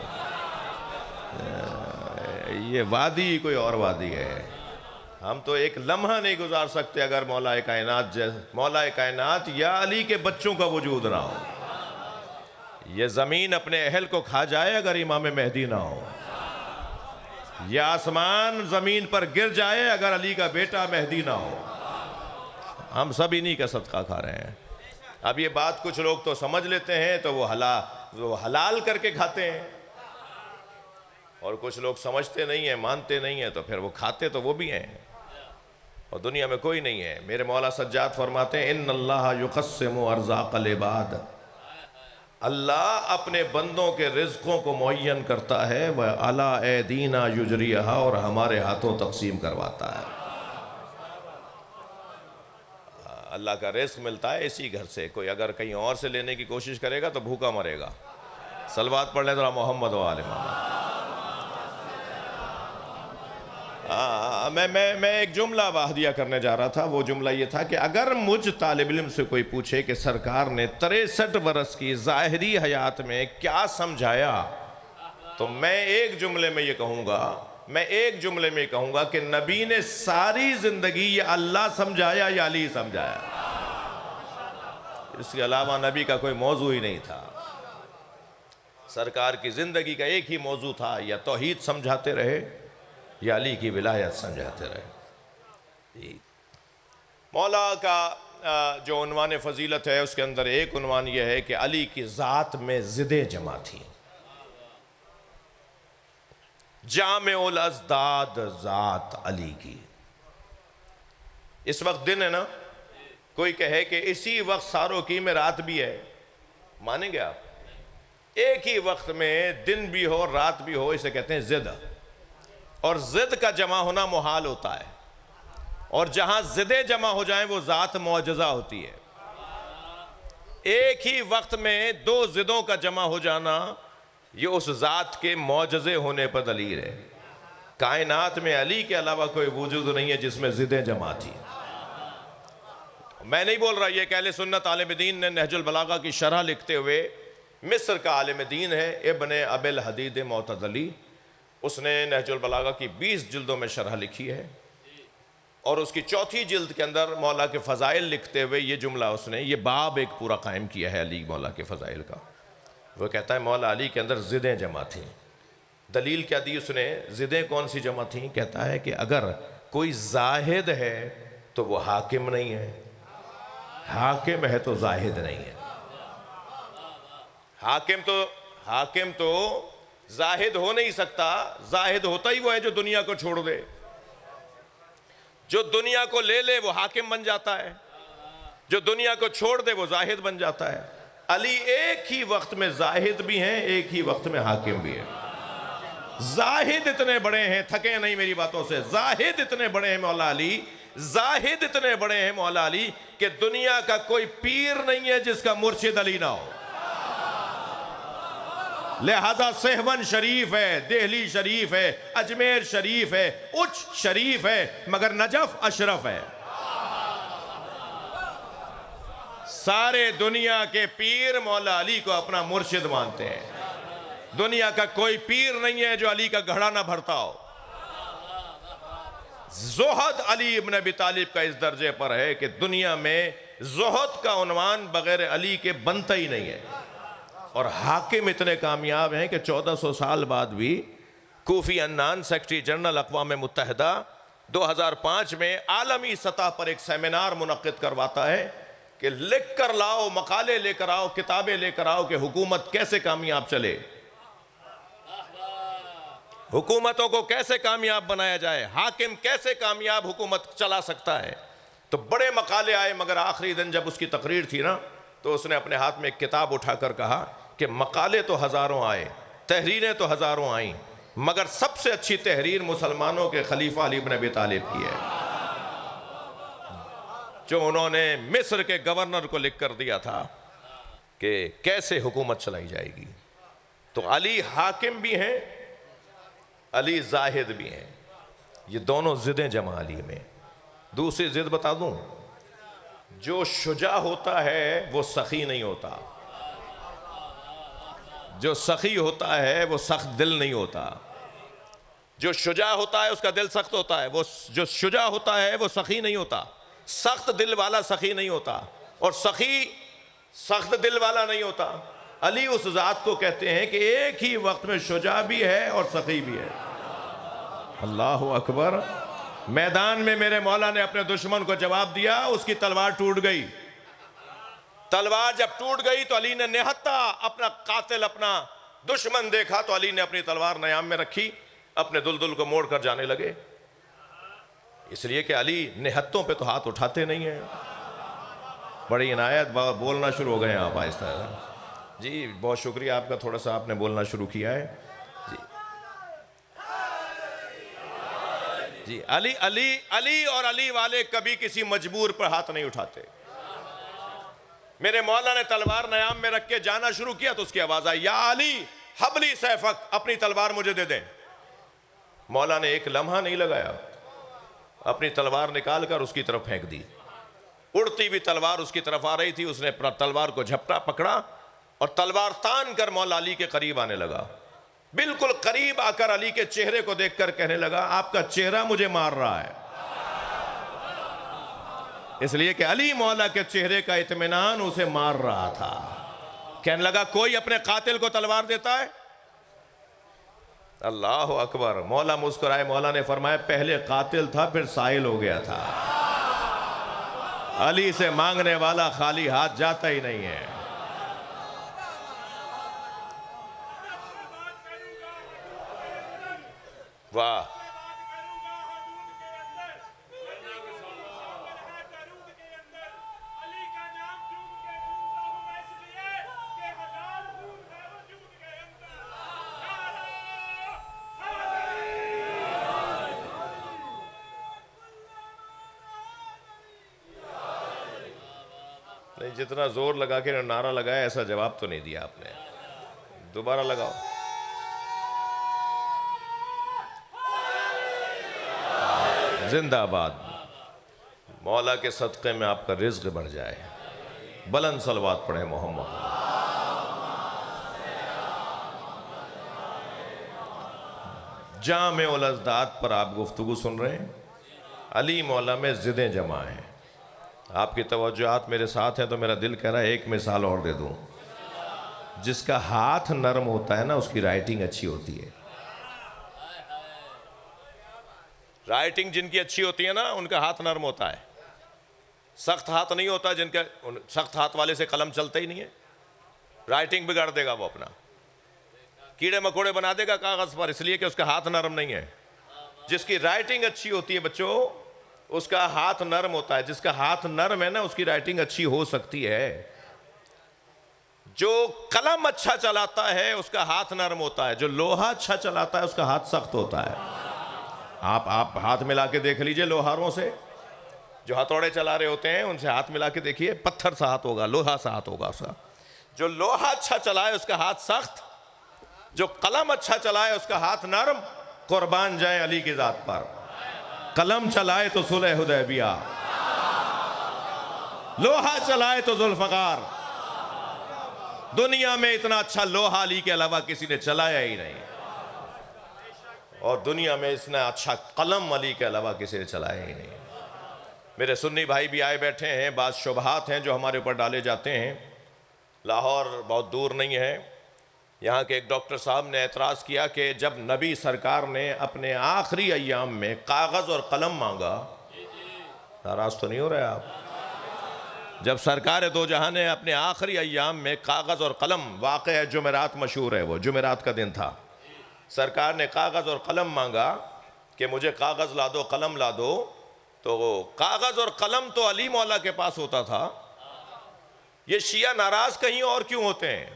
یہ وادی کوئی اور وادی ہے۔ ہم تو ایک لمحہ نہیں گزار سکتے اگر مولا کائنات یا علی کے بچوں کا وجود نہ ہو۔ یہ زمین اپنے اہل کو کھا جائے اگر امام مہدی نہ ہو، یہ آسمان زمین پر گر جائے اگر علی کا بیٹا مہدی نہ ہو۔ ہم سب انہی کا صدقہ کھا رہے ہیں۔ اب یہ بات کچھ لوگ تو سمجھ لیتے ہیں تو وہ حلال کر کے کھاتے ہیں، اور کچھ لوگ سمجھتے نہیں ہیں، مانتے نہیں ہیں، تو پھر وہ کھاتے تو وہ بھی ہیں، اور دنیا میں کوئی نہیں ہے۔ میرے مولا سجاد فرماتے ہیں ان اللہ یقسم ارزاق العباد، اللہ اپنے بندوں کے رزقوں کو معین کرتا ہے، وَعَلَىٰ أَيْدِينَا يُجْرِيهَا، اور ہمارے ہاتھوں تقسیم کرواتا ہے۔ اللہ کا رزق ملتا ہے اسی گھر سے، کوئی اگر کہیں اور سے لینے کی کوشش کرے گا تو بھوکا مرے گا۔ صلوات پڑھ لیں ذرا محمد و آل محمد۔ میں ایک جملہ واحدیہ کرنے جا رہا تھا، وہ جملہ یہ تھا کہ اگر مجھ طالب علم سے کوئی پوچھے کہ سرکار نے 63 برس کی ظاہری حیات میں کیا سمجھایا، تو میں ایک جملے میں یہ کہوں گا کہ نبی نے ساری زندگی یا اللہ سمجھایا یا علی سمجھایا، اس کے علاوہ نبی کا کوئی موضوع ہی نہیں تھا۔ سرکار کی زندگی کا ایک ہی موضوع تھا، یا توحید سمجھاتے رہے یا علی کی ولایت سمجھاتے رہے۔ مولا کا جو عنوان فضیلت ہے اس کے اندر ایک عنوان یہ ہے کہ علی کی ذات میں ضدیں جمع تھیں. جامع الازداد ذات علی کی. اس وقت دن ہے نا، کوئی کہے کہ اسی وقت ساروں کی میں رات بھی ہے، مانیں گے آپ؟ ایک ہی وقت میں دن بھی ہو رات بھی ہو، اسے کہتے ہیں ضد. اور ضد کا جمع ہونا محال ہوتا ہے، اور جہاں ضدیں جمع ہو جائیں وہ ذات معجزہ ہوتی ہے. ایک ہی وقت میں دو ضدوں کا جمع ہو جانا یہ اس ذات کے معجزے ہونے پر دلیل ہے. کائنات میں علی کے علاوہ کوئی وجود نہیں ہے جس میں ضدیں جمع تھی. میں نہیں بول رہا، یہ کہ اہل سنت عالم دین نے نہج البلاغہ کی شرح لکھتے ہوئے، مصر کا عالم دین ہے ابن ابی الحدید معتزلی، اس نے نہج البلاغہ کی 20 جلدوں میں شرح لکھی ہے، اور اس کی 4تھی جلد کے اندر مولا کے فضائل لکھتے ہوئے یہ جملہ اس نے، یہ باب ایک پورا قائم کیا ہے علی مولا کے فضائل کا. وہ کہتا ہے مولا علی کے اندر ضدیں جمع تھیں. دلیل کیا دی اس نے؟ ضدیں کون سی جمع تھیں؟ کہتا ہے کہ اگر کوئی زاہد ہے تو وہ حاکم نہیں ہے، حاکم ہے تو زاہد نہیں ہے. حاکم تو زاہد ہو نہیں سکتا، زاہد ہوتا ہی وہ ہے جو دنیا کو چھوڑ دے. جو دنیا کو لے لے وہ حاکم بن جاتا ہے، جو دنیا کو چھوڑ دے وہ زاہد بن جاتا ہے. علی ایک ہی وقت میں زاہد بھی ہیں، ایک ہی وقت میں حاکم بھی ہیں. زاہد اتنے بڑے ہیں، تھکے نہیں میری باتوں سے، زاہد اتنے بڑے ہیں مولا علی، زاہد اتنے بڑے ہیں مولا علی کہ دنیا کا کوئی پیر نہیں ہے جس کا مرشد علی نہ ہو. لہذا سہون شریف ہے، دہلی شریف ہے، اجمیر شریف ہے، اچ شریف ہے، مگر نجف اشرف ہے. سارے دنیا کے پیر مولا علی کو اپنا مرشد مانتے ہیں. دنیا کا کوئی پیر نہیں ہے جو علی کا گھڑا نہ بھرتا ہو. زہد علی ابن ابی طالب کا اس درجے پر ہے کہ دنیا میں زہد کا عنوان بغیر علی کے بنتا ہی نہیں ہے. اور حاکم اتنے کامیاب ہیں کہ 1400 سال بعد بھی کوفی عنان سیکرٹری جنرل اقوام متحدہ 2005 میں عالمی سطح پر ایک سیمینار منعقد کرواتا ہے کہ لکھ کر لاؤ، مقالے لے کر آؤ، کتابیں لے کر آؤ کہ حکومت کیسے کامیاب چلے، حکومتوں کو کیسے کامیاب بنایا جائے، حاکم کیسے کامیاب حکومت چلا سکتا ہے. تو بڑے مقالے آئے، مگر آخری دن جب اس کی تقریر تھی نا تو اس نے اپنے ہاتھ میں ایک کتاب اٹھا کر کہا کہ مقالے تو ہزاروں آئے، تحریریں تو ہزاروں آئیں، مگر سب سے اچھی تحریر مسلمانوں کے خلیفہ علی بن ابی طالب کی ہے، جو انہوں نے مصر کے گورنر کو لکھ کر دیا تھا کہ کیسے حکومت چلائی جائے گی. تو علی حاکم بھی ہیں، علی زاہد بھی ہیں. یہ دونوں ضدیں جمع علی میں. دوسری ضد بتا دوں، جو شجاع ہوتا ہے وہ سخی نہیں ہوتا، جو سخی ہوتا ہے وہ سخت دل نہیں ہوتا. جو شجاع ہوتا ہے اس کا دل سخت ہوتا ہے، وہ جو شجاع ہوتا ہے وہ سخی نہیں ہوتا. سخت دل والا سخی نہیں ہوتا، اور سخی سخت دل والا نہیں ہوتا. علی اس ذات کو کہتے ہیں کہ ایک ہی وقت میں شجاع بھی ہے اور سخی بھی ہے. اللہ اکبر. میدان میں میرے مولا نے اپنے دشمن کو جواب دیا، اس کی تلوار ٹوٹ گئی. تلوار جب ٹوٹ گئی تو علی نے نہتا اپنا قاتل، اپنا دشمن دیکھا تو علی نے اپنی تلوار نیام میں رکھی، اپنے دلدل کو موڑ کر جانے لگے. اس لیے کہ علی نہتوں پہ تو ہاتھ اٹھاتے نہیں ہیں. بڑی عنایت، بولنا شروع ہو گئے ہیں آپ آہستہ. جی بہت شکریہ آپ کا، تھوڑا سا آپ نے بولنا شروع کیا ہے. جی علی علی علی اور علی والے کبھی کسی مجبور پر ہاتھ نہیں اٹھاتے. میرے مولا نے تلوار نیام میں رکھ کے جانا شروع کیا تو اس کی آواز آئی، یا علی حبلی سیفک، اپنی تلوار مجھے دے دیں. مولا نے ایک لمحہ نہیں لگایا، اپنی تلوار نکال کر اس کی طرف پھینک دی. اڑتی بھی تلوار اس کی طرف آ رہی تھی، اس نے اپنا تلوار کو جھپٹا پکڑا اور تلوار تان کر مولا علی کے قریب آنے لگا. بالکل قریب آ کر علی کے چہرے کو دیکھ کر کہنے لگا، آپ کا چہرہ مجھے مار رہا ہے. اس لیے کہ علی مولا کے چہرے کا اطمینان اسے مار رہا تھا. کہنے لگا کوئی اپنے قاتل کو تلوار دیتا ہے؟ اللہ اکبر. مولا مسکرائے، مولا نے فرمایا پہلے قاتل تھا پھر سائل ہو گیا تھا. علی سے مانگنے والا خالی ہاتھ جاتا ہی نہیں ہے. واہ. نہیں، جتنا زور لگا کے نعرہ لگایا ایسا جواب تو نہیں دیا آپ نے. دوبارہ لگاؤ. زندہ آباد. مولا کے صدقے میں آپ کا رزق بڑھ جائے. بلند صلوات پڑھیں محمد. جامع الازداد پر آپ گفتگو سن رہے ہیں. علی مولا میں ضدیں جمع ہیں. آپ کی توجہات میرے ساتھ ہیں تو میرا دل کہہ رہا ہے ایک مثال اور دے دوں. جس کا ہاتھ نرم ہوتا ہے نا اس کی رائٹنگ اچھی ہوتی ہے. رائٹنگ جن کی اچھی ہوتی ہے نا ان کا ہاتھ نرم ہوتا ہے. سخت ہاتھ نہیں ہوتا جن کا. سخت ہاتھ والے سے قلم چلتا ہی نہیں ہے. رائٹنگ بگاڑ دے گا وہ اپنا. کیڑے مکوڑے بنا دے گا کاغذ پر اس لیے کہ اس کا ہاتھ نرم نہیں ہے. جس کی رائٹنگ اچھی ہوتی ہے بچوں اس کا ہاتھ نرم ہوتا ہے. جس کا ہاتھ نرم ہے نا اس کی رائٹنگ اچھی ہو سکتی ہے. جو قلم اچھا چلاتا ہے اس کا ہاتھ نرم ہوتا ہے. جو لوہا اچھا چلاتا ہے اس کا ہاتھ سخت ہوتا ہے. آپ ہاتھ ملا کے دیکھ لیجئے لوہاروں سے. جو ہتھوڑے چلا رہے ہوتے ہیں ان سے ہاتھ ملا کے دیکھیے. پتھر سا ہاتھ ہوگا, لوہا سا ہاتھ ہوگا اس کا. جو لوہا اچھا چلائے اس کا ہاتھ سخت. جو قلم اچھا چلائے اس کا ہاتھ نرم. قربان جائیں علی کی ذات پر. قلم چلائے تو صلح حدیبیہ, لوہا چلائے تو ذوالفقار. دنیا میں اتنا اچھا لوہا علی کے علاوہ کسی نے چلایا ہی نہیں, اور دنیا میں اتنا اچھا قلم علی کے علاوہ کسی نے چلایا ہی نہیں. میرے سنی بھائی بھی آئے بیٹھے ہیں. بعض شبہات ہیں جو ہمارے اوپر ڈالے جاتے ہیں. لاہور بہت دور نہیں ہے. یہاں کے ایک ڈاکٹر صاحب نے اعتراض کیا کہ جب نبی سرکار نے اپنے آخری ایام میں کاغذ اور قلم مانگا, ناراض تو نہیں ہو رہے آپ؟ جب سرکار دو جہاں نے اپنے آخری ایام میں کاغذ اور قلم, واقعہ جمعرات مشہور ہے, وہ جمعرات کا دن تھا, سرکار نے کاغذ اور قلم مانگا کہ مجھے کاغذ لا دو, قلم لا دو. تو کاغذ اور قلم تو علی مولا کے پاس ہوتا تھا. یہ شیعہ ناراض کہیں اور کیوں ہوتے ہیں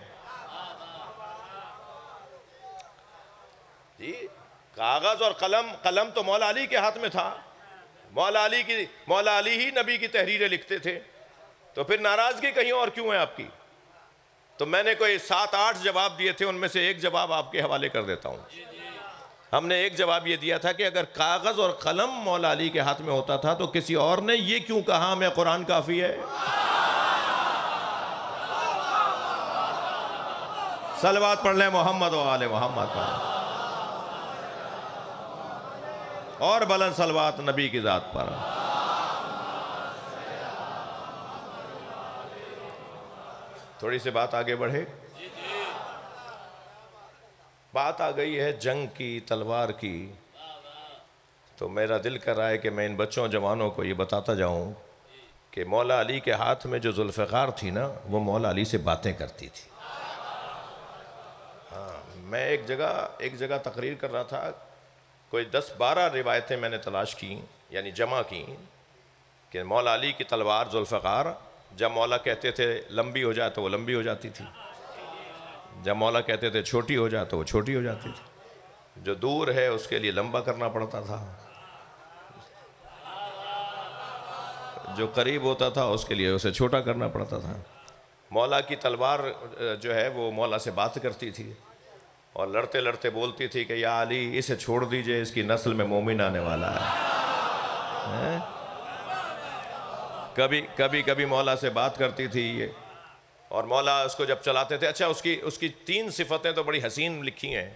جی؟ کاغذ اور قلم تو مولا علی کے ہاتھ میں تھا. مولا علی ہی نبی کی تحریریں لکھتے تھے. تو پھر ناراضگی کہیں اور کیوں ہے آپ کی؟ تو میں نے کوئی 7-8 جواب دیے تھے, ان میں سے ایک جواب آپ کے حوالے کر دیتا ہوں. ہم نے ایک جواب یہ دیا تھا کہ اگر کاغذ اور قلم مولا علی کے ہاتھ میں ہوتا تھا تو کسی اور نے یہ کیوں کہا میں قرآن کافی ہے؟ صلوات پڑھ لیں محمد و آل محمد پر, اور بلند صلوات نبی کی ذات پر. تھوڑی سی بات آگے بڑھے. بات آ گئی ہے جنگ کی, تلوار کی. تو میرا دل کر رہا ہے کہ میں ان بچوں جوانوں کو یہ بتاتا جاؤں کہ مولا علی کے ہاتھ میں جو ذوالفقار تھی نا وہ مولا علی سے باتیں کرتی تھی. میں ایک جگہ تقریر کر رہا تھا, کوئی 10-12 روایتیں میں نے تلاش کی, یعنی جمع کی, کہ مولا علی کی تلوار ذوالفقار جب مولا کہتے تھے لمبی ہو جائے تو وہ لمبی ہو جاتی تھی, جب مولا کہتے تھے چھوٹی ہو جائے تو وہ چھوٹی ہو جاتی تھی. جو دور ہے اس کے لیے لمبا کرنا پڑتا تھا, جو قریب ہوتا تھا اس کے لیے اسے چھوٹا کرنا پڑتا تھا. مولا کی تلوار جو ہے وہ مولا سے بات کرتی تھی اور لڑتے لڑتے بولتی تھی کہ یا علی اسے چھوڑ دیجئے, اس کی نسل میں مومن آنے والا ہے. کبھی مولا سے بات کرتی تھی یہ, اور مولا اس کو جب چلاتے تھے. اچھا اس کی 3 صفتیں تو بڑی حسین لکھی ہیں.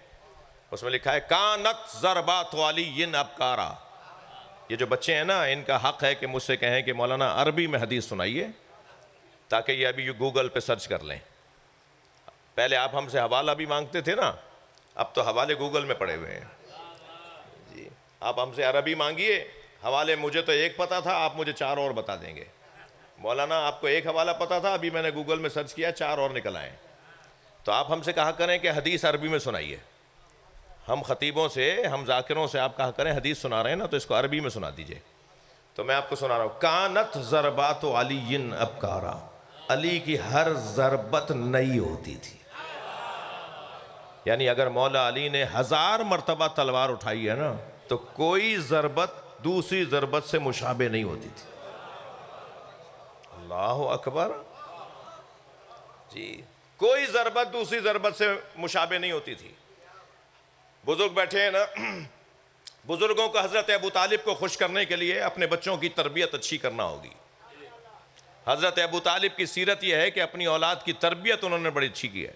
اس میں لکھا ہے کانت ضربات علی ابکارا. یہ جو بچے ہیں نا ان کا حق ہے کہ مجھ سے کہیں کہ مولانا عربی میں حدیث سنائیے, تاکہ یہ ابھی گوگل پہ سرچ کر لیں. پہلے آپ ہم سے حوالہ بھی مانگتے تھے نا, اب تو حوالے گوگل میں پڑے ہوئے ہیں جی. آپ ہم سے عربی مانگیے, حوالے مجھے تو ایک پتہ تھا, آپ مجھے 4 اور بتا دیں گے. مولانا آپ کو ایک حوالہ پتا تھا؟ ابھی میں نے گوگل میں سرچ کیا 4 اور نکل آئے. تو آپ ہم سے کہا کریں کہ حدیث عربی میں سنائیے. ہم خطیبوں سے، ہم ذاکروں سے آپ کہا کریں حدیث سنا رہے ہیں نا تو اس کو عربی میں سنا دیجئے. تو میں آپ کو سنا رہا ہوں. کانت ضربات علی ابکارا، علی کی ہر ضربت نئی ہوتی تھی. یعنی اگر مولا علی نے 1000 مرتبہ تلوار اٹھائی ہے نا تو کوئی ضربت دوسری ضربت سے مشابہ نہیں ہوتی تھی. اللہ اکبر. جی، کوئی ضربت دوسری ضربت سے مشابہ نہیں ہوتی تھی. بزرگ بیٹھے ہیں نا، بزرگوں کو حضرت ابو طالب کو خوش کرنے کے لیے اپنے بچوں کی تربیت اچھی کرنا ہوگی. حضرت ابو طالب کی سیرت یہ ہے کہ اپنی اولاد کی تربیت انہوں نے بڑی اچھی کی ہے.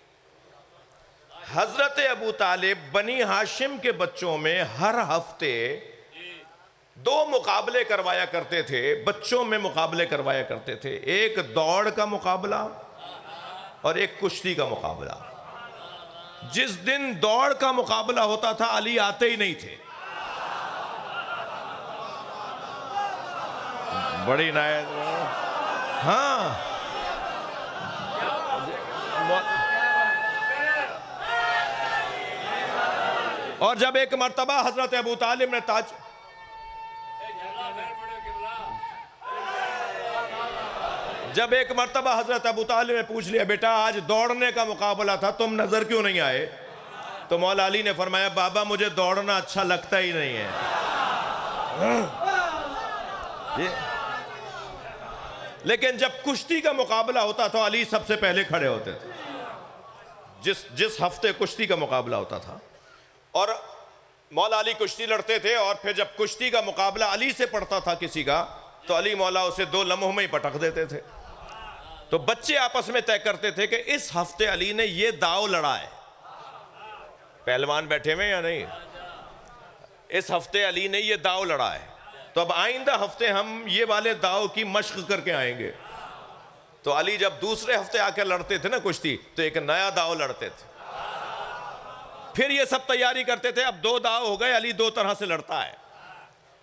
حضرت ابو طالب بنی ہاشم کے بچوں میں ہر ہفتے 2 مقابلے کروایا کرتے تھے، بچوں میں مقابلے کروایا کرتے تھے. ایک دوڑ کا مقابلہ اور ایک کشتی کا مقابلہ. جس دن دوڑ کا مقابلہ ہوتا تھا علی آتے ہی نہیں تھے. بڑی نائب. ہاں، اور جب ایک مرتبہ حضرت ابو طالب نے جب ایک مرتبہ حضرت ابو طالب نے پوچھ لیا بیٹا آج دوڑنے کا مقابلہ تھا تم نظر کیوں نہیں آئے؟ تو مولا علی نے فرمایا بابا مجھے دوڑنا اچھا لگتا ہی نہیں ہے. لیکن جب کشتی کا مقابلہ ہوتا تو علی سب سے پہلے کھڑے ہوتے تھے. جس ہفتے کشتی کا مقابلہ ہوتا تھا اور مولا علی کشتی لڑتے تھے اور پھر جب کشتی کا مقابلہ علی سے پڑتا تھا کسی کا تو علی مولا اسے 2 لمحوں میں ہی پٹک دیتے تھے. تو بچے آپس میں طے کرتے تھے کہ اس ہفتے علی نے یہ داؤ لڑا ہے. پہلوان بیٹھے ہوئے یا نہیں؟ اس ہفتے علی نے یہ داؤ لڑا ہے تو اب آئندہ ہفتے ہم یہ والے داؤ کی مشق کر کے آئیں گے. تو علی جب دوسرے ہفتے آ کے لڑتے تھے نا کشتی تو ایک نیا داؤ لڑتے تھے. پھر یہ سب تیاری کرتے تھے. اب 2 داؤ ہو گئے، علی 2 طرح سے لڑتا ہے.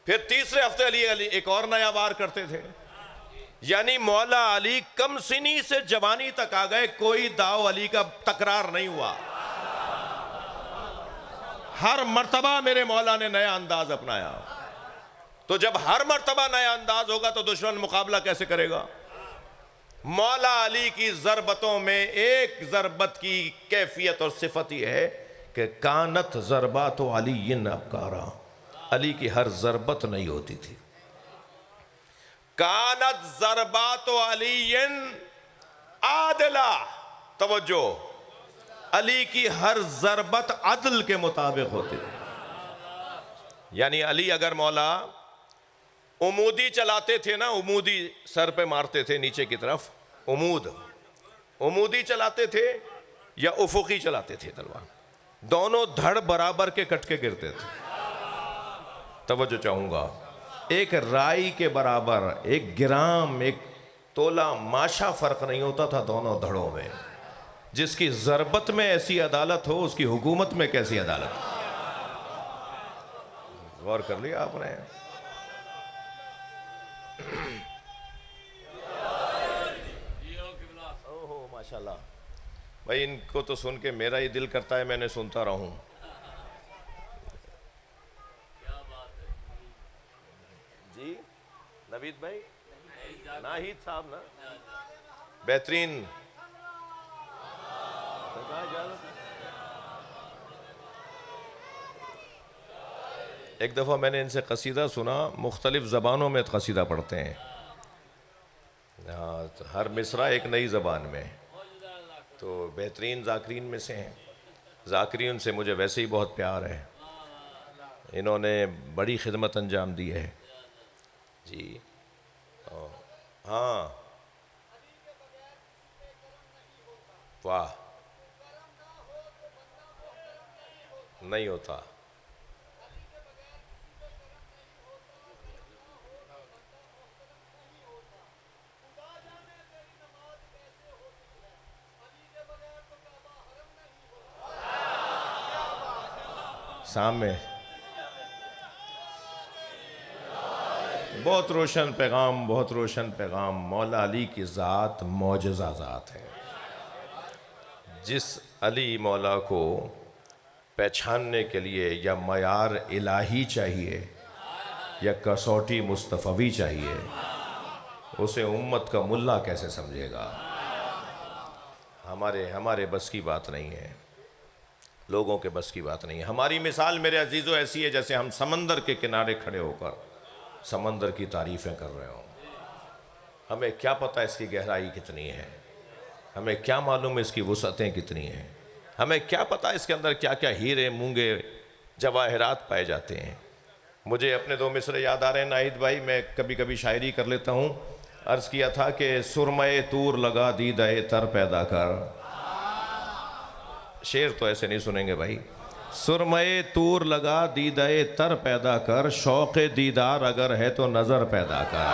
پھر تیسرے ہفتے علی ایک اور نیا وار کرتے تھے. یعنی مولا علی کم سنی سے جوانی تک آ گئے، کوئی داؤ علی کا تکرار نہیں ہوا. ہر مرتبہ میرے مولا نے نیا انداز اپنایا. تو جب ہر مرتبہ نیا انداز ہوگا تو دشمن مقابلہ کیسے کرے گا؟ مولا علی کی ضربتوں میں ایک ضربت کی کیفیت اور صفت یہ ہے کہ کانت ضربات علی ابکارا، علی کی ہر ضربت نہیں ہوتی تھی. کانت ضربات علی عادلہ، توجہ، علی کی ہر ضربت عدل کے مطابق ہوتی. یعنی علی اگر مولا عمودی چلاتے تھے نا، عمودی سر پہ مارتے تھے نیچے کی طرف، عمودی چلاتے تھے یا افقی چلاتے تھے تلوار، دونوں دھڑ برابر کے کٹ کے گرتے تھے. توجہ چاہوں گا، ایک رائی کے برابر، ایک گرام، ایک تولہ ماشا فرق نہیں ہوتا تھا دونوں دھڑوں میں. جس کی ضربت میں ایسی عدالت ہو اس کی حکومت میں کیسی عدالت. غور کر لیا آپ نے؟ اوہ ماشاءاللہ بھائی، ان کو تو سن کے میرا ہی دل کرتا ہے میں نے سنتا رہوں. جی نوید بھائی، ناہید صاحب نا، بہترین. ایک دفعہ میں نے ان سے قصیدہ سنا، مختلف زبانوں میں قصیدہ پڑھتے ہیں، ہر مصرع ایک نئی زبان میں. تو بہترین ذاکرین میں سے ہیں. ذاکرین سے مجھے ویسے ہی بہت پیار ہے، انہوں نے بڑی خدمت انجام دی ہے. جی ہاں، واہ، نہیں ہوتا. سامنے بہت روشن پیغام، بہت روشن پیغام۔ مولا علی کی ذات معجزہ ذات ہے۔ جس علی مولا کو پہچاننے کے لیے یا معیار الہی چاہیے یا کسوٹی مصطفی چاہیے، اسے امت کا ملا کیسے سمجھے گا؟ ہمارے بس کی بات نہیں ہے، لوگوں کے بس کی بات نہیں ہے۔ ہماری مثال میرے عزیزوں ایسی ہے جیسے ہم سمندر کے کنارے کھڑے ہو کر سمندر کی تعریفیں کر رہے ہوں۔ ہمیں کیا پتہ اس کی گہرائی کتنی ہے، ہمیں کیا معلوم اس کی وسعتیں کتنی ہیں، ہمیں کیا پتہ اس کے اندر کیا کیا ہیرے مونگے جواہرات پائے جاتے ہیں۔ مجھے اپنے دو مصرے یاد آ رہے ہیں ناہید بھائی، میں کبھی کبھی شاعری کر لیتا ہوں۔ عرض کیا تھا کہ سرمے طور لگا دیدہ تر پیدا کر۔ شعر تو ایسے نہیں سنیں گے بھائی۔ سرمے طور لگا دیدہ تر پیدا کر، شوق دیدار اگر ہے تو نظر پیدا کر۔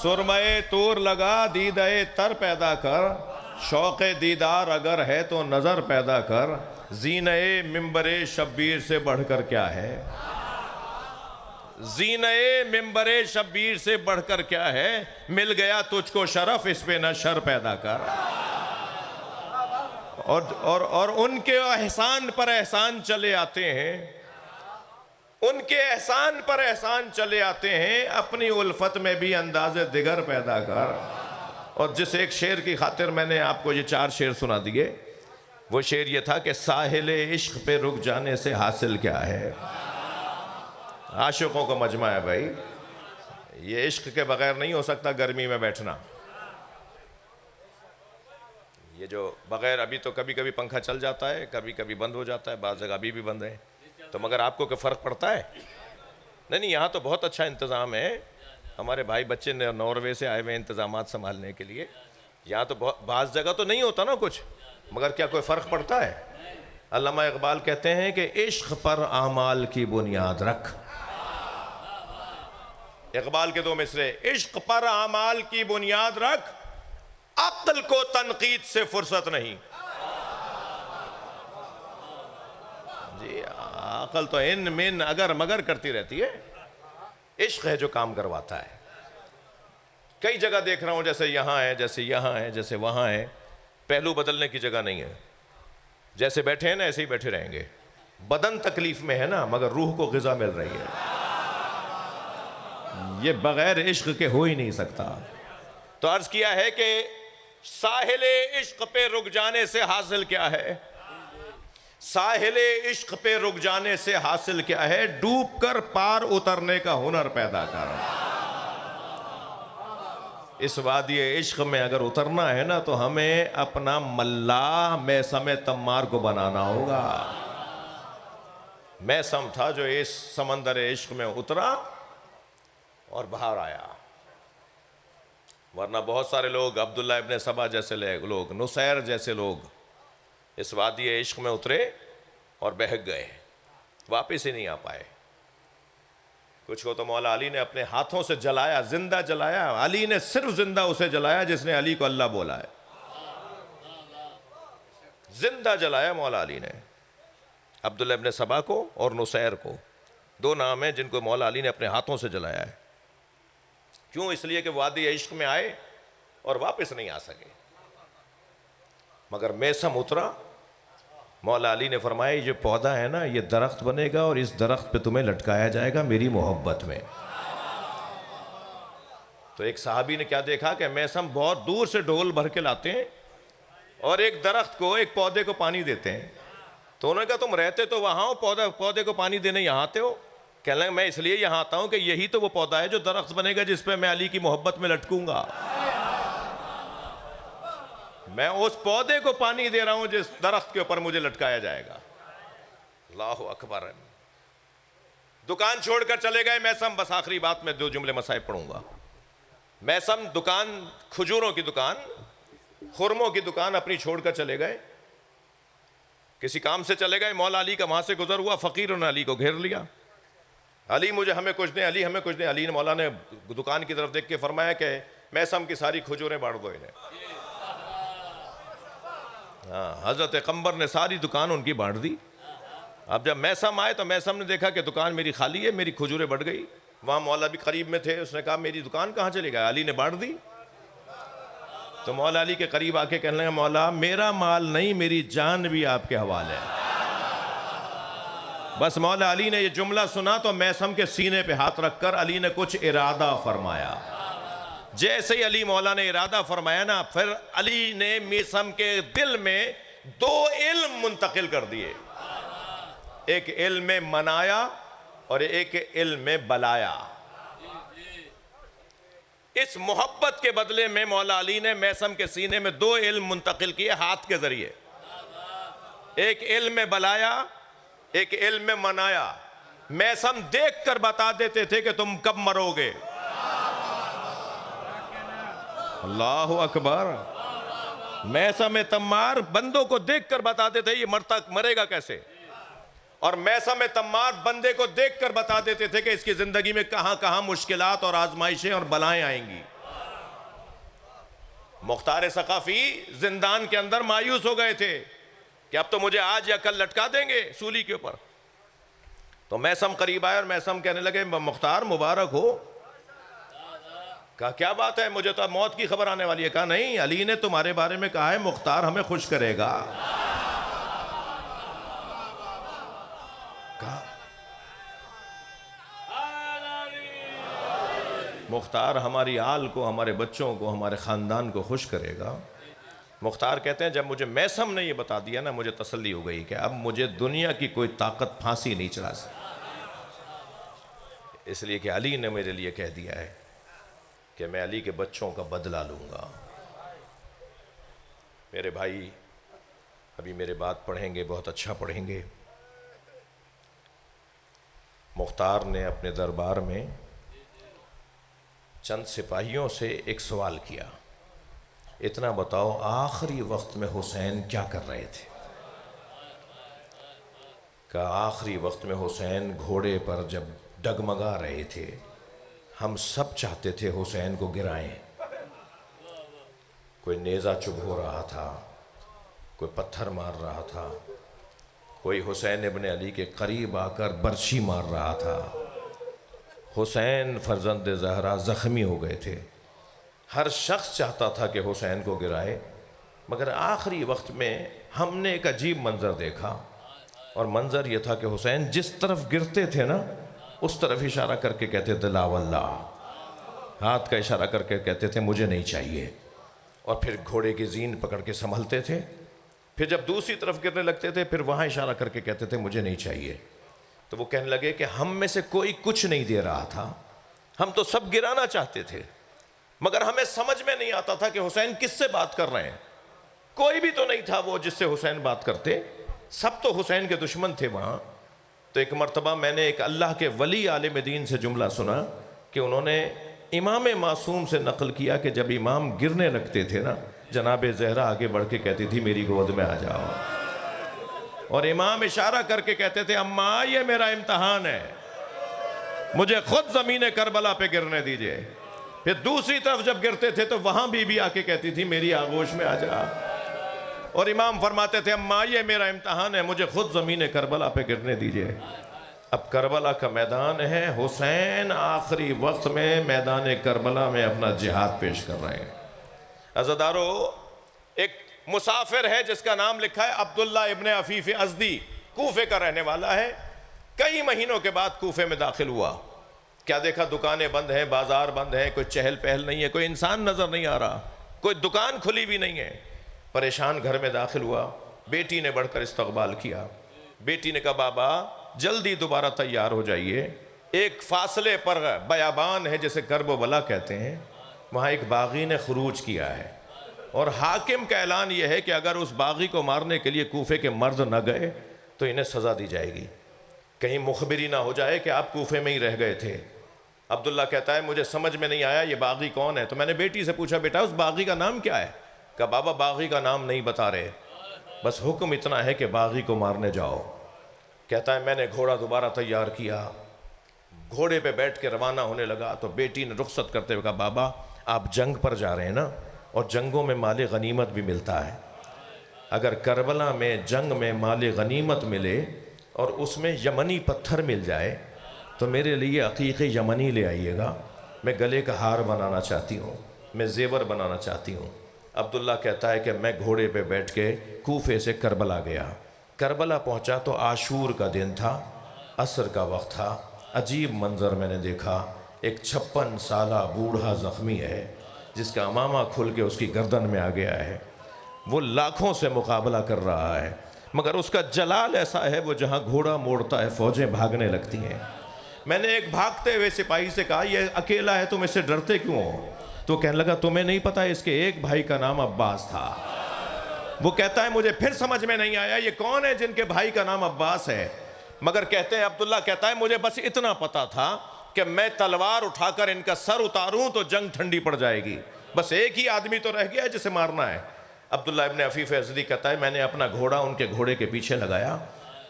سرمے طور لگا دیدہ تر پیدا کر، شوق دیدار اگر ہے تو نظر پیدا کر۔ زینہ منبر شبیر سے بڑھ کر کیا ہے؟ زینہ منبر شبیر سے بڑھ کر کیا ہے؟ مل گیا تجھ کو شرف، اس پہ نہ شر پیدا کر۔ اور ان کے احسان پر احسان چلے آتے ہیں، ان کے احسان پر احسان چلے آتے ہیں، اپنی الفت میں بھی انداز دگر پیدا کر۔ اور جس ایک شعر کی خاطر میں نے آپ کو یہ 4 شعر سنا دیے، وہ شعر یہ تھا کہ ساحل عشق پہ رک جانے سے حاصل کیا ہے؟ عاشقوں کا مجمع ہے بھائی، یہ عشق کے بغیر نہیں ہو سکتا گرمی میں بیٹھنا۔ یہ جو بغیر، ابھی تو کبھی کبھی پنکھا چل جاتا ہے، کبھی کبھی بند ہو جاتا ہے، بعض جگہ ابھی بھی بند ہے، تو مگر آپ کو کہ فرق پڑتا ہے؟ نہیں، یہاں تو بہت اچھا انتظام ہے۔ ہمارے بھائی بچے ناروے سے آئے ہوئے انتظامات سنبھالنے کے لیے۔ یہاں تو بعض جگہ تو نہیں ہوتا نا کچھ، مگر کیا کوئی فرق پڑتا ہے؟ علامہ اقبال کہتے ہیں کہ عشق پر اعمال کی بنیاد رکھ۔ اقبال کے 2 مصرے، عشق پر اعمال کی بنیاد رکھ، عقل کو تنقید سے فرصت نہیں۔ جی عقل تو ان من اگر مگر کرتی رہتی ہے، عشق ہے جو کام کرواتا ہے۔ کئی جگہ دیکھ رہا ہوں، جیسے یہاں ہے، جیسے یہاں ہے، جیسے وہاں ہے، پہلو بدلنے کی جگہ نہیں ہے۔ جیسے بیٹھے ہیں نا ایسے ہی بیٹھے رہیں گے۔ بدن تکلیف میں ہے نا، مگر روح کو غذا مل رہی ہے۔ یہ بغیر عشق کے ہو ہی نہیں سکتا۔ تو عرض کیا ہے کہ ساحل عشق پہ رک جانے سے حاصل کیا ہے؟ ساحل عشق پہ رک جانے سے حاصل کیا ہے؟ ڈوب کر پار اترنے کا ہنر پیدا کر۔ اس وادی عشق میں اگر اترنا ہے نا تو ہمیں اپنا ملاح میثم تمار کو بنانا ہوگا۔ میثم تھا جو اس سمندر عشق میں اترا اور باہر آیا، ورنہ بہت سارے لوگ، عبداللہ ابن سبا جیسے لوگ، نصیر جیسے لوگ اس وادی عشق میں اترے اور بہک گئے، واپس ہی نہیں آ پائے۔ کچھ کو تو مولا علی نے اپنے ہاتھوں سے جلایا، زندہ جلایا۔ علی نے صرف زندہ اسے جلایا جس نے علی کو اللہ بولا ہے۔ زندہ جلایا مولا علی نے عبداللہ ابن سبا کو اور نصیر کو، 2 نام ہیں جن کو مولا علی نے اپنے ہاتھوں سے جلایا ہے۔ کیوں؟ اس لیے کہ وادی عشق میں آئے اور واپس نہیں آ سکے، مگر میثم اترا۔ مولا علی نے فرمایا یہ پودا ہے نا، یہ درخت بنے گا اور اس درخت پہ تمہیں لٹکایا جائے گا میری محبت میں۔ تو ایک صحابی نے کیا دیکھا کہ میثم بہت دور سے ڈھول بھر کے لاتے ہیں اور ایک درخت کو، ایک پودے کو پانی دیتے ہیں۔ تو انہوں نے کہا تم رہتے تو وہاں ہو، پودے کو پانی دینے یہاں آتے ہو؟ کہنے لگے میں اس لیے یہاں آتا ہوں کہ یہی تو وہ پودا ہے جو درخت بنے گا جس پہ میں علی کی محبت میں لٹکوں گا۔ میں اس پودے کو پانی دے رہا ہوں جس درخت کے اوپر مجھے لٹکایا جائے گا۔ اللہ اکبر۔ دکان چھوڑ کر چلے گئے میثم، بس آخری بات میں 2 جملے مصائب پڑھوں گا۔ میثم دکان، کھجوروں کی دکان، خرموں کی دکان اپنی چھوڑ کر چلے گئے، کسی کام سے چلے گئے۔ مولا علی کا وہاں سے گزر ہوا، فقیروں نے علی کو گھیر لیا۔ علی مجھے ہمیں کچھ دیں، علی ہمیں کچھ دیں۔ علی نے، مولا نے دکان کی طرف دیکھ کے فرمایا کہ میثم کی ساری کھجوریں بانٹ دو انہیں۔ حضرت قمبر نے ساری دکان ان کی بانٹ دی۔ اب جب میسم آئے تو میسم نے دیکھا کہ دکان میری خالی ہے، میری کھجوریں بڑھ گئی. وہاں مولا بھی قریب میں تھے، اس نے کہا میری دکان کہاں چلے گا؟ علی نے بانٹ دی. تو مولا علی کے قریب آ کے کہنے لگا مولا میرا مال نہیں، میری جان بھی آپ کے حوالے ہے. بس مولا علی نے یہ جملہ سنا تو میسم کے سینے پہ ہاتھ رکھ کر علی نے کچھ ارادہ فرمایا. جیسے ہی علی مولا نے ارادہ فرمایا نا، پھر علی نے میسم کے دل میں 2 علم منتقل کر دیے، ایک علم منایا اور ایک علم بلایا. اس محبت کے بدلے میں مولا علی نے میسم کے سینے میں 2 علم منتقل کیے ہاتھ کے ذریعے، ایک علم بلایا ایک علم منایا. میسم دیکھ کر بتا دیتے تھے کہ تم کب مرو گے. اللہ اکبر. میسم تمار بندوں کو دیکھ کر بتاتے تھے یہ مرے گا کیسے، اور میسم تمار بندے کو دیکھ کر بتا دیتے تھے کہ اس کی زندگی میں کہاں کہاں مشکلات اور آزمائشیں اور بلائیں آئیں گی. مختار ثقافی زندان کے اندر مایوس ہو گئے تھے کہ اب تو مجھے آج یا کل لٹکا دیں گے سولی کے اوپر. تو میسم قریب آئے اور میسم کہنے لگے مختار مبارک ہو. کہا کیا بات ہے، مجھے تو اب موت کی خبر آنے والی ہے. کہا نہیں، علی نے تمہارے بارے میں کہا ہے مختار ہمیں خوش کرے گا. کہا مختار ہماری آل کو، ہمارے بچوں کو، ہمارے خاندان کو خوش کرے گا. مختار کہتے ہیں جب مجھے میسم نے یہ بتا دیا نا، مجھے تسلی ہو گئی کہ اب مجھے دنیا کی کوئی طاقت پھانسی نہیں چڑھا سکتی، اس لیے کہ علی نے میرے لیے کہہ دیا ہے کہ میں علی کے بچوں کا بدلہ لوں گا. میرے بھائی ابھی میرے بات پڑھیں گے، بہت اچھا پڑھیں گے. مختار نے اپنے دربار میں چند سپاہیوں سے ایک سوال کیا، اتنا بتاؤ آخری وقت میں حسین کیا کر رہے تھے؟ کہا آخری وقت میں حسین گھوڑے پر جب ڈگمگا رہے تھے، ہم سب چاہتے تھے حسین کو گرائیں. کوئی نیزہ چبھ ہو رہا تھا، کوئی پتھر مار رہا تھا، کوئی حسین ابن علی کے قریب آ کر برچھی مار رہا تھا. حسین فرزند زہرا زخمی ہو گئے تھے، ہر شخص چاہتا تھا کہ حسین کو گرائے. مگر آخری وقت میں ہم نے ایک عجیب منظر دیکھا، اور منظر یہ تھا کہ حسین جس طرف گرتے تھے نا اس طرف اشارہ کر کے کہتے تھے لا واللہ، ہاتھ کا اشارہ کر کے کہتے تھے مجھے نہیں چاہیے، اور پھر گھوڑے کی زین پکڑ کے سنبھلتے تھے. پھر جب دوسری طرف گرنے لگتے تھے پھر وہاں اشارہ کر کے کہتے تھے مجھے نہیں چاہیے. تو وہ کہنے لگے کہ ہم میں سے کوئی کچھ نہیں دے رہا تھا، ہم تو سب گرانا چاہتے تھے، مگر ہمیں سمجھ میں نہیں آتا تھا کہ حسین کس سے بات کر رہے ہیں. کوئی بھی تو نہیں تھا وہ جس سے حسین بات کرتے، سب تو حسین کے دشمن تھے وہاں. تو ایک مرتبہ میں نے ایک اللہ کے ولی عالم دین سے جملہ سنا کہ انہوں نے امام معصوم سے نقل کیا کہ جب امام گرنے لگتے تھے نا، جناب زہرا آگے بڑھ کے کہتی تھی میری گود میں آ جاؤ، اور امام اشارہ کر کے کہتے تھے اماں یہ میرا امتحان ہے، مجھے خود زمین کربلا پہ گرنے دیجئے. پھر دوسری طرف جب گرتے تھے تو وہاں بی بی آ کے کہتی تھی میری آغوش میں آ جا، اور امام فرماتے تھے اماں یہ میرا امتحان ہے، مجھے خود زمین کربلا پہ گرنے دیجئے. اب کربلا کا میدان ہے، حسین آخری وقت میں میدان کربلا میں اپنا جہاد پیش کر رہے ہیں. عزادارو، ایک مسافر ہے جس کا نام لکھا ہے عبداللہ ابن عفیف ازدی، کوفے کا رہنے والا ہے. کئی مہینوں کے بعد کوفے میں داخل ہوا. کیا دیکھا؟ دکانیں بند ہیں، بازار بند ہیں، کوئی چہل پہل نہیں ہے، کوئی انسان نظر نہیں آ رہا، کوئی دکان کھلی بھی نہیں ہے. پریشان گھر میں داخل ہوا. بیٹی نے بڑھ کر استقبال کیا. بیٹی نے کہا بابا جلدی دوبارہ تیار ہو جائیے، ایک فاصلے پر بیابان ہے جسے کرب و بلا کہتے ہیں، وہاں ایک باغی نے خروج کیا ہے، اور حاکم کا اعلان یہ ہے کہ اگر اس باغی کو مارنے کے لیے کوفے کے مرد نہ گئے تو انہیں سزا دی جائے گی، کہیں مخبری نہ ہو جائے کہ آپ کوفے میں ہی رہ گئے تھے. عبداللہ کہتا ہے مجھے سمجھ میں نہیں آیا یہ باغی کون ہے. تو میں نے بیٹی سے پوچھا بیٹا اس باغی کا نام کیا ہے؟ کہا بابا باغی کا نام نہیں بتا رہے، بس حکم اتنا ہے کہ باغی کو مارنے جاؤ. کہتا ہے میں نے گھوڑا دوبارہ تیار کیا، گھوڑے پہ بیٹھ کے روانہ ہونے لگا. تو بیٹی نے رخصت کرتے ہوئے کہا بابا آپ جنگ پر جا رہے ہیں نا، اور جنگوں میں مال غنیمت بھی ملتا ہے. اگر کربلا میں جنگ میں مال غنیمت ملے اور اس میں یمنی پتھر مل جائے تو میرے لیے عقیق یمنی لے آئیے گا، میں گلے کا ہار بنانا چاہتی ہوں، میں زیور بنانا چاہتی ہوں۔ عبداللہ کہتا ہے کہ میں گھوڑے پہ بیٹھ کے کوفے سے کربلا گیا۔ کربلا پہنچا تو عاشور کا دن تھا، عصر کا وقت تھا۔ عجیب منظر میں نے دیکھا، ایک 56 سالہ بوڑھا زخمی ہے جس کا امامہ کھل کے اس کی گردن میں آ گیا ہے، وہ لاکھوں سے مقابلہ کر رہا ہے، مگر اس کا جلال ایسا ہے وہ جہاں گھوڑا موڑتا ہے فوجیں بھاگنے لگتی ہیں۔ میں نے ایک بھاگتے ہوئے سپاہی سے کہا یہ اکیلا ہے تم اس سے ڈرتے کیوں ہو؟ تو کہنے لگا تمہیں نہیں پتا اس کے ایک بھائی کا نام عباس تھا۔ وہ کہتا ہے مجھے پھر سمجھ میں نہیں آیا یہ کون ہے جن کے بھائی کا نام عباس ہے، مگر کہتے ہیں عبداللہ کہتا ہے مجھے بس اتنا پتا تھا کہ میں تلوار اٹھا کر ان کا سر اتاروں تو جنگ ٹھنڈی پڑ جائے گی، بس ایک ہی آدمی تو رہ گیا ہے جسے مارنا ہے۔ عبداللہ ابن عفیف ازدی کہتا ہے میں نے اپنا گھوڑا ان کے گھوڑے کے پیچھے لگایا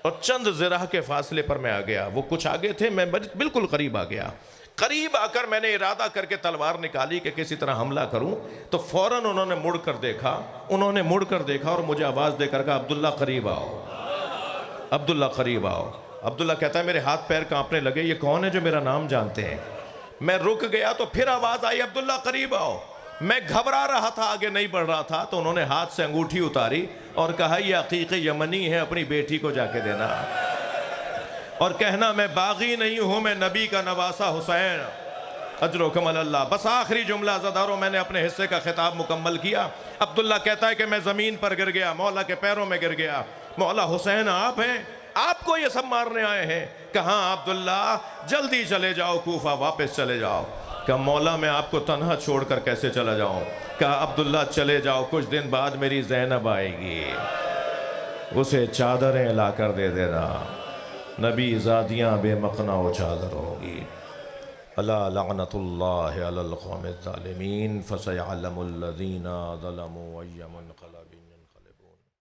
اور چند ذراع کے فاصلے پر میں آ گیا، وہ کچھ آگے تھے، میں بالکل قریب آ گیا۔ قریب آ کر میں نے ارادہ کر کے تلوار نکالی کہ کسی طرح حملہ کروں تو فوراً انہوں نے مڑ کر دیکھا اور مجھے آواز دے کر کہا عبداللہ قریب آؤ، عبداللہ قریب آؤ۔ عبداللہ کہتا ہے میرے ہاتھ پیر کانپنے لگے، یہ کون ہے جو میرا نام جانتے ہیں؟ میں رک گیا تو پھر آواز آئی عبداللہ قریب آؤ۔ میں گھبرا رہا تھا، آگے نہیں بڑھ رہا تھا، تو انہوں نے ہاتھ سے انگوٹھی اتاری اور کہا یہ عقیق یمنی ہے، اپنی بیٹی کو جا کے دینا اور کہنا میں باغی نہیں ہوں، میں نبی کا نواسہ حسین اجرکم اللہ۔ بس آخری جملہ زدارو میں نے اپنے حصے کا خطاب مکمل کیا۔ عبداللہ کہتا ہے کہ میں زمین پر گر گیا، مولا کے پیروں میں گر گیا، مولا حسین آپ ہیں؟ آپ کو یہ سب مارنے آئے ہیں؟ کہاں عبداللہ جلدی چلے جاؤ کوفہ، واپس چلے جاؤ۔ کہا مولا میں آپ کو تنہا چھوڑ کر کیسے چلا جاؤں؟ کہا عبداللہ چلے جاؤ، کچھ دن بعد میری زینب آئے گی، اسے چادریں لا کر دے دینا، نبی زادیاں بے مقنا و چادر ہوگی۔ الا لعنت اللہ علی القوم الظالمین فسیعلم الذین ظلموا ای منقلب۔